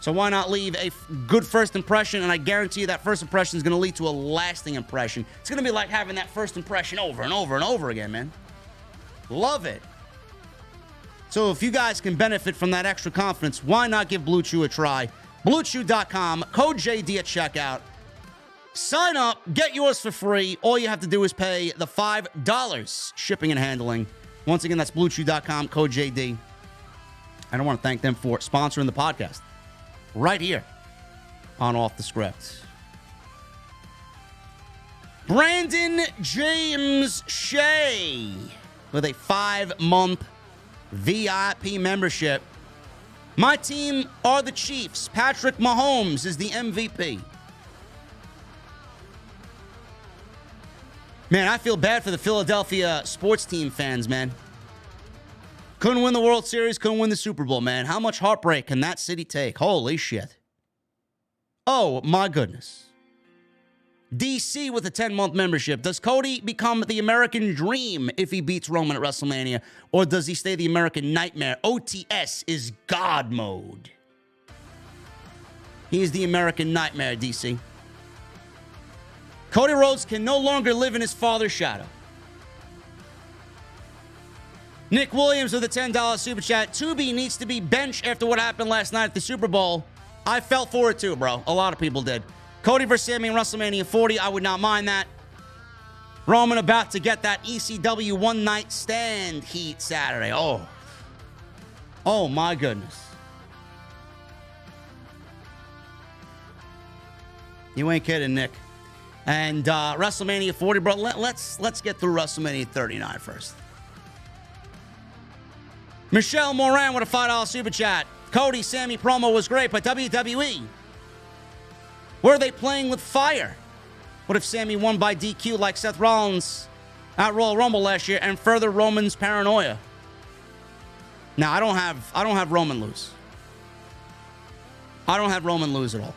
So why not leave a good first impression? And I guarantee you that first impression is going to lead to a lasting impression. It's going to be like having that first impression over and over and over again, man. Love it. So if you guys can benefit from that extra confidence, why not give Blue Chew a try? BlueChew.com, code JD at checkout. Sign up, get yours for free. All you have to do is pay the $5 shipping and handling. Once again, that's BlueChew.com, code JD. And I want to thank them for sponsoring the podcast right here on Off the Script. Brandon James Shea with a 5-month VIP membership. My team are the Chiefs. Patrick Mahomes is the MVP. Man, I feel bad for the Philadelphia sports team fans, man. Couldn't win the World Series, couldn't win the Super Bowl, man. How much heartbreak can that city take? Holy shit. Oh, my goodness. DC with a 10-month membership. Does Cody become the American Dream if he beats Roman at WrestleMania? Or does he stay the American Nightmare? OTS is God mode. He is the American Nightmare, DC. Cody Rhodes can no longer live in his father's shadow. Nick Williams with a $10 super chat. Tubi needs to be benched after what happened last night at the Super Bowl. I felt for it too, bro. A lot of people did. Cody versus Sami in WrestleMania 40. I would not mind that. Roman about to get that ECW one-night stand heat Saturday. Oh my goodness. You ain't kidding, Nick. And WrestleMania 40, bro. Let's get through WrestleMania 39 first. Michelle Moran with a $5 super chat. Cody, Sami promo was great, but WWE, were they playing with fire? What if Sami won by DQ like Seth Rollins at Royal Rumble last year and further Roman's paranoia? Now, I don't have Roman lose. I don't have Roman lose at all.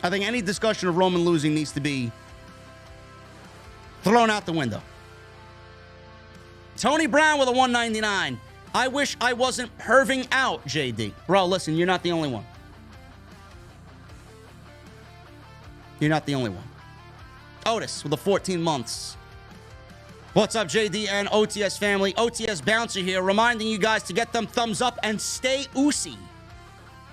I think any discussion of Roman losing needs to be thrown out the window. Tony Brown with a $1.99. I wish I wasn't perving out, JD. Bro, listen, you're not the only one. You're not the only one. Otis with the 14 months. What's up, JD and OTS family? OTS Bouncer here, reminding you guys to get them thumbs up and stay oozy.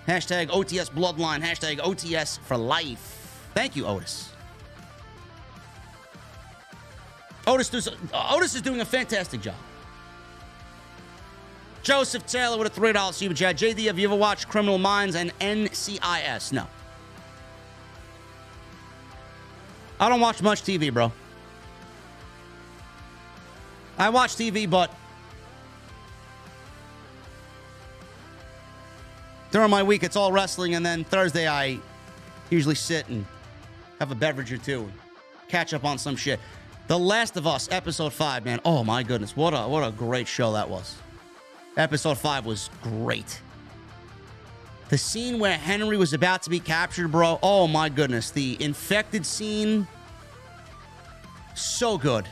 Hashtag OTS Bloodline. Hashtag OTS for life. Thank you, Otis. Otis is doing a fantastic job. Joseph Taylor with a $3 super chat. JD, have you ever watched Criminal Minds and NCIS? No. I don't watch much TV, bro. I watch TV, but during my week, it's all wrestling, and then Thursday, I usually sit and have a beverage or two and catch up on some shit. The Last of Us, episode 5, man. Oh, my goodness. What a great show that was. Episode 5 was great. The scene where Henry was about to be captured, bro. Oh, my goodness. The infected scene. So good.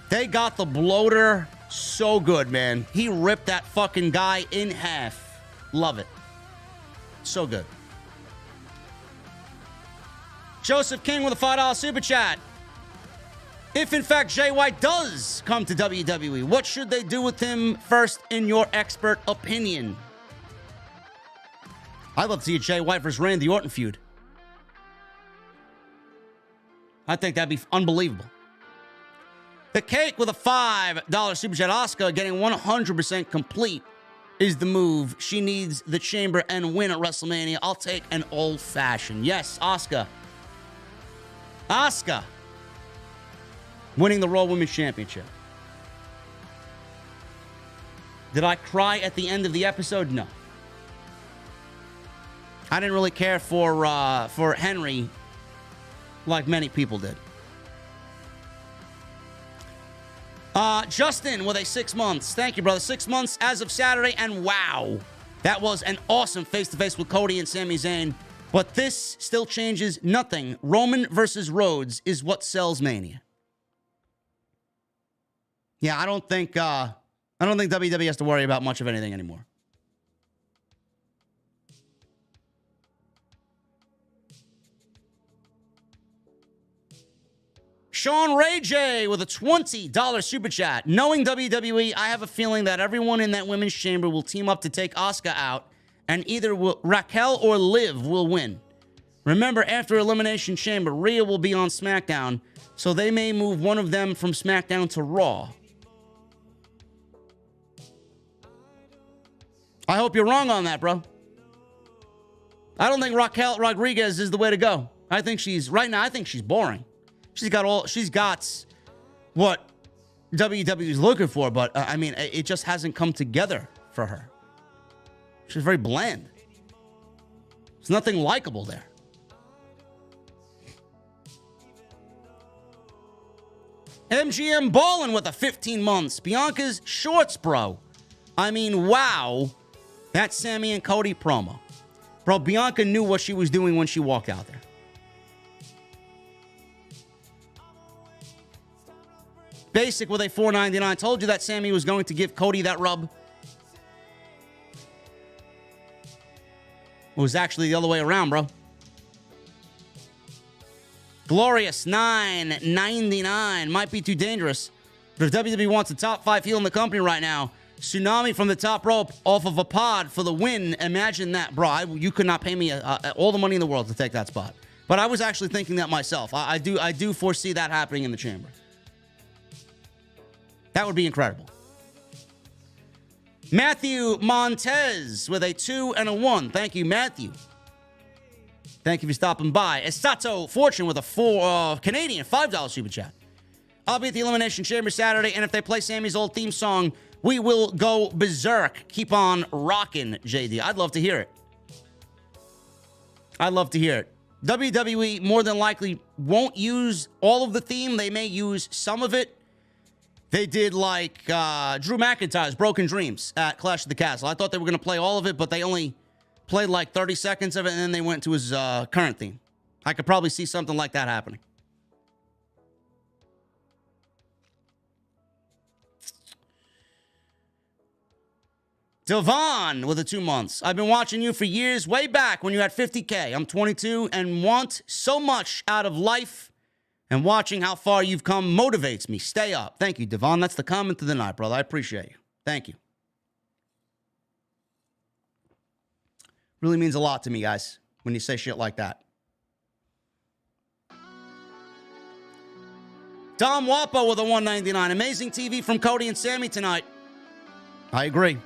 They got the bloater so good, man. He ripped that fucking guy in half. Love it. So good. Joseph King with a $5 super chat. If, in fact, Jay White does come to WWE, what should they do with him first, in your expert opinion? I'd love to see a Jay White versus Randy Orton feud. I think that'd be unbelievable. The cake with a $5 super chat. Asuka getting 100% complete is the move. She needs the chamber and win at WrestleMania. I'll take an old-fashioned. Yes, Asuka. Asuka winning the Raw Women's Championship. Did I cry at the end of the episode? No. I didn't really care for Henry like many people did. Justin with a 6 months. Thank you, brother. 6 months as of Saturday, and wow, that was an awesome face-to-face with Cody and Sami Zayn. But this still changes nothing. Roman versus Rhodes is what sells Mania. Yeah, I don't think WWE has to worry about much of anything anymore. Sean Ray J with a $20 super chat. Knowing WWE, I have a feeling that everyone in that women's chamber will team up to take Asuka out, and either Raquel or Liv will win. Remember, after Elimination Chamber, Rhea will be on SmackDown, so they may move one of them from SmackDown to Raw. I hope you're wrong on that, bro. I don't think Raquel Rodriguez is the way to go. I think she's boring. She's got what WWE is looking for, but I mean, it just hasn't come together for her. She's very bland. There's nothing likable there. MGM Ballin with a 15 months. Bianca's shorts, bro. I mean, wow. That Sami and Cody promo. Bro, Bianca knew what she was doing when she walked out there. Basic with a $4.99. Told you that Sami was going to give Cody that rub. It was actually the other way around, bro. Glorious $9.99. Might be too dangerous. But if WWE wants a top 5 heel in the company right now, Tsunami from the top rope off of a pod for the win. Imagine that, bro. You could not pay me all the money in the world to take that spot. But I was actually thinking that myself. I do foresee that happening in the chamber. That would be incredible. Matthew Montez with a 2 and a 1. Thank you, Matthew. Thank you for stopping by. Esato Fortune with a Canadian $5 super chat. I'll be at the Elimination Chamber Saturday, and if they play Sami's old theme song, we will go berserk. Keep on rocking, JD. I'd love to hear it. I'd love to hear it. WWE more than likely won't use all of the theme. They may use some of it. They did like Drew McIntyre's Broken Dreams at Clash of the Castle. I thought they were going to play all of it, but they only played like 30 seconds of it, and then they went to his current theme. I could probably see something like that happening. Devon with the 2 months. I've been watching you for years, way back when you had 50K. I'm 22 and want so much out of life, and watching how far you've come motivates me. Stay up. Thank you, Devon. That's the comment of the night, brother. I appreciate you. Thank you. Really means a lot to me, guys, when you say shit like that. Dom Wapo with a $1.99. Amazing TV from Cody and Sami tonight. I agree.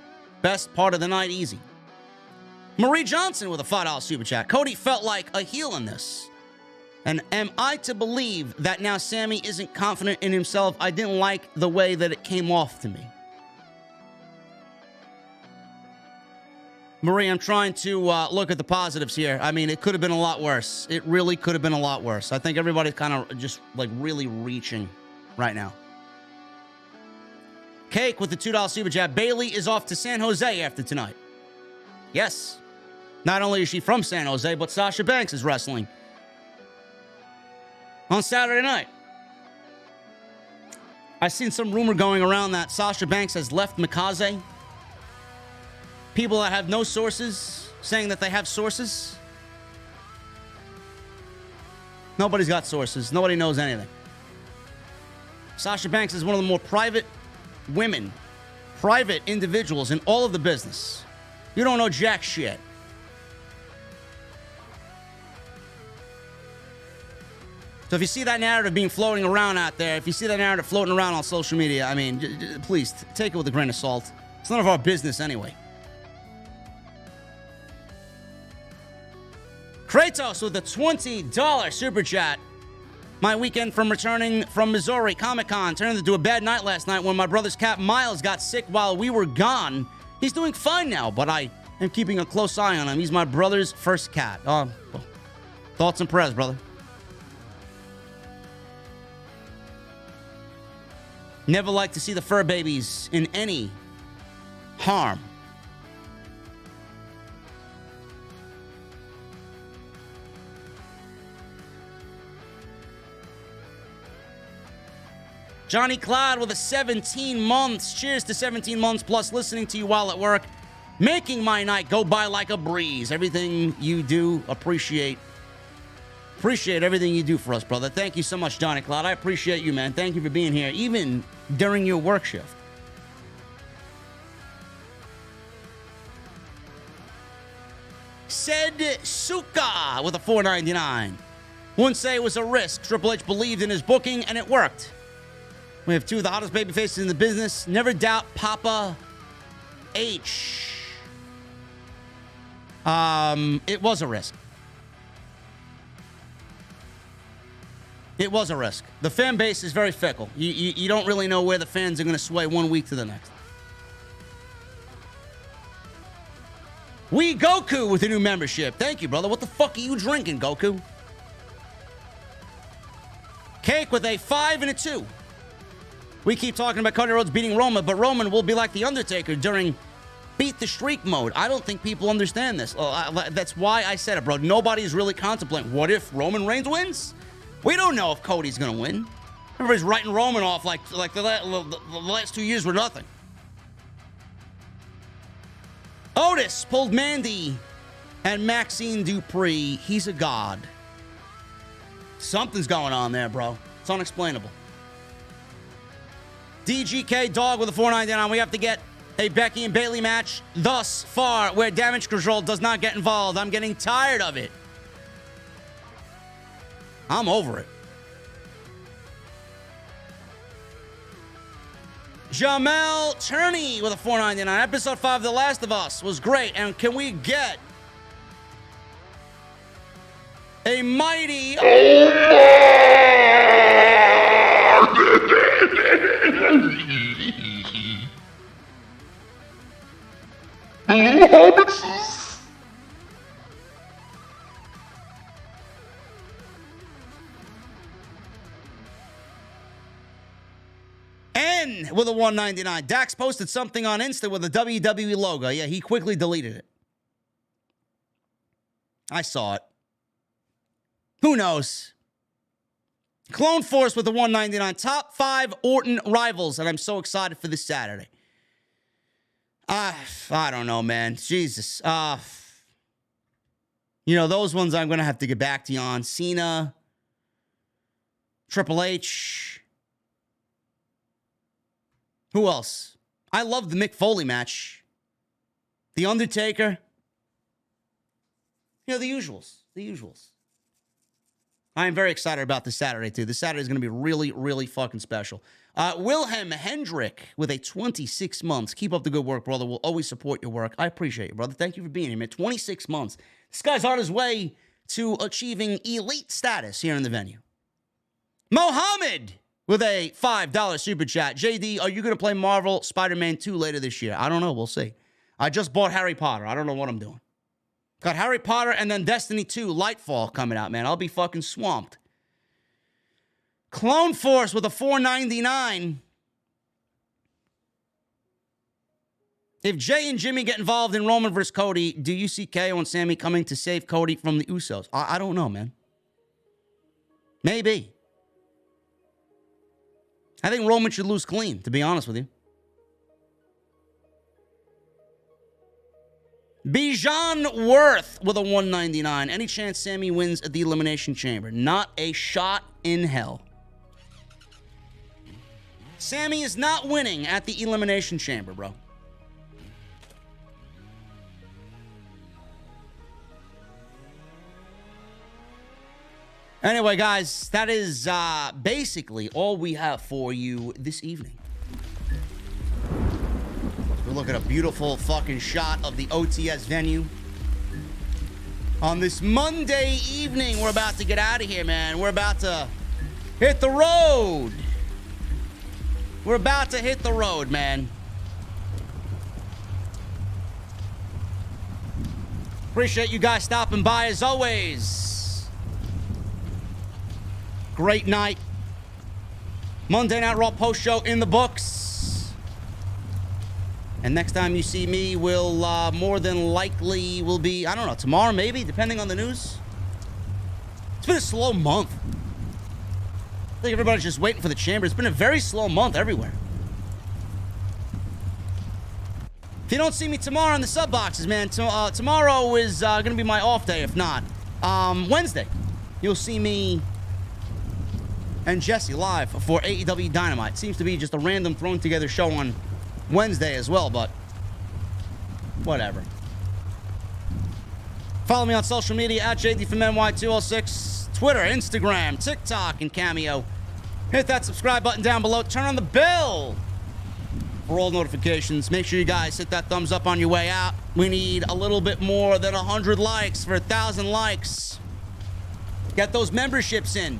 Best part of the night, easy. Marie Johnson with a $5 super chat. Cody felt like a heel in this. And am I to believe that now Sami isn't confident in himself? I didn't like the way that it came off to me. Marie, I'm trying to look at the positives here. I mean, it could have been a lot worse. It really could have been a lot worse. I think everybody's kind of just like really reaching right now. Cake with the $2 super chat. Bayley is off to San Jose after tonight. Yes. Not only is she from San Jose, but Sasha Banks is wrestling on Saturday night. I've seen some rumor going around that Sasha Banks has left Mikaze. People that have no sources saying that they have sources. Nobody's got sources. Nobody knows anything. Sasha Banks is one of the more private women, private individuals in all of the business. You don't know jack shit. So if you see that narrative being floating around out there, if you see that narrative floating around on social media, I mean, please take it with a grain of salt. It's none of our business anyway. Kratos with a $20 super chat. My weekend from returning from Missouri Comic-Con turned into a bad night last night when my brother's cat Miles got sick while we were gone. He's doing fine now, but I am keeping a close eye on him. He's my brother's first cat. Thoughts and prayers, brother. Never like to see the fur babies in any harm. Johnny Cloud with a 17 months. Cheers to 17 months plus listening to you while at work. Making my night go by like a breeze. Everything you do, appreciate everything you do for us, brother. Thank you so much, Johnny Cloud. I appreciate you, man. Thank you for being here, even during your work shift. Said Suka with a $4.99. Wouldn't say it was a risk. Triple H believed in his booking, and it worked. We have two of the hottest baby faces in the business. Never doubt Papa H. It was a risk. It was a risk. The fan base is very fickle. You don't really know where the fans are going to sway one week to the next. We Goku with a new membership. Thank you, brother. What the fuck are you drinking, Goku? Cake with a 5 and a 2. We keep talking about Cody Rhodes beating Roman, but Roman will be like The Undertaker during beat the streak mode. I don't think people understand this. That's why I said it, bro. Nobody's really contemplating, what if Roman Reigns wins? We don't know if Cody's going to win. Everybody's writing Roman off like the last 2 years were nothing. Otis pulled Mandy and Maxine Dupree. He's a god. Something's going on there, bro. It's unexplainable. DGK Dog with a $4.99. We have to get a Becky and Bayley match thus far where damage control does not get involved. I'm getting tired of it. I'm over it. Jamel Turney with a $4.99. Episode 5 of The Last of Us was great. And can we get a mighty... N with a $1.99. Dax posted something on Insta with a WWE logo. Yeah, he quickly deleted it. I saw it. Who knows? Clone Force with a $1.99. Top 5 Orton rivals, and I'm so excited for this Saturday. I don't know, man. Jesus. Those ones I'm going to have to get back to you on. Cena, Triple H. Who else? I love the Mick Foley match. The Undertaker. The usuals. I am very excited about this Saturday, too. This Saturday is going to be really, really fucking special. Wilhelm Hendrick with a 26 months. Keep up the good work, brother. We'll always support your work. I appreciate you, brother. Thank you for being here, man. 26 months. This guy's on his way to achieving elite status here in the venue. Mohammed with a $5 super chat. JD, are you going to play Marvel Spider-Man 2 later this year? I don't know. We'll see. I just bought Harry Potter. I don't know what I'm doing. Got Harry Potter and then Destiny 2 Lightfall coming out, man. I'll be fucking swamped. Clone Force with a $4.99. If Jay and Jimmy get involved in Roman versus Cody, do you see KO and Sami coming to save Cody from the Usos? I don't know, man. Maybe. I think Roman should lose clean, to be honest with you. Bijan Worth with a $1.99. Any chance Sami wins at the Elimination Chamber? Not a shot in hell. Sami is not winning at the Elimination Chamber, bro. Anyway, guys, that is basically all we have for you this evening. We're looking at a beautiful fucking shot of the OTS venue. On this Monday evening, we're about to get out of here, man. We're about to hit the road. We're about to hit the road, man. Appreciate you guys stopping by as always. Great night. Monday Night Raw post show in the books. And next time you see me will more than likely will be, I don't know, tomorrow maybe, depending on the news. It's been a slow month. I think everybody's just waiting for the chamber. It's been a very slow month everywhere. If you don't see me tomorrow in the sub boxes, man, tomorrow is going to be my off day, if not. Wednesday, you'll see me and Jesse live for AEW Dynamite. Seems to be just a random thrown together show on Wednesday as well, but whatever. Follow me on social media at JDfromNY206, Twitter, Instagram, TikTok, and Cameo. Hit that subscribe button down below. Turn on the bell for all notifications. Make sure you guys hit that thumbs up on your way out. We need a little bit more than 100 likes for 1,000 likes. Get those memberships in.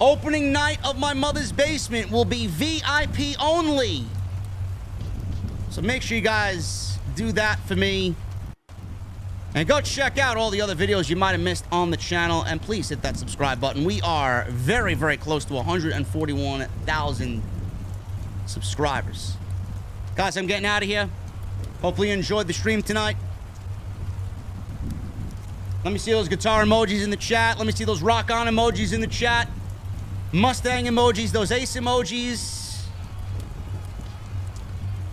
Opening night of my mother's basement will be VIP only. So make sure you guys do that for me. And go check out all the other videos you might have missed on the channel. And please hit that subscribe button. We are very, very close to 141,000 subscribers. Guys, I'm getting out of here. Hopefully you enjoyed the stream tonight. Let me see those guitar emojis in the chat. Let me see those rock on emojis in the chat. Mustang emojis, those ace emojis.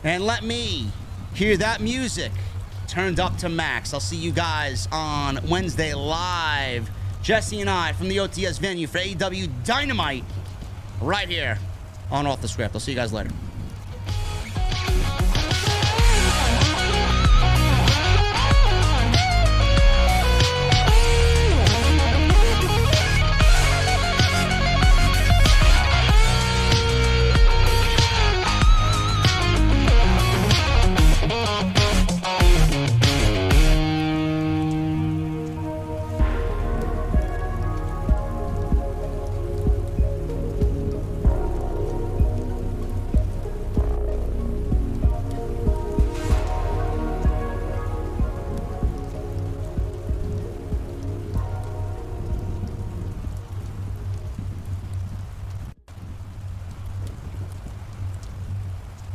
And let me hear that music turned up to max. I'll see you guys on Wednesday live. Jesse and I from the OTS venue for AEW Dynamite right here on Off the Script. I'll see you guys later.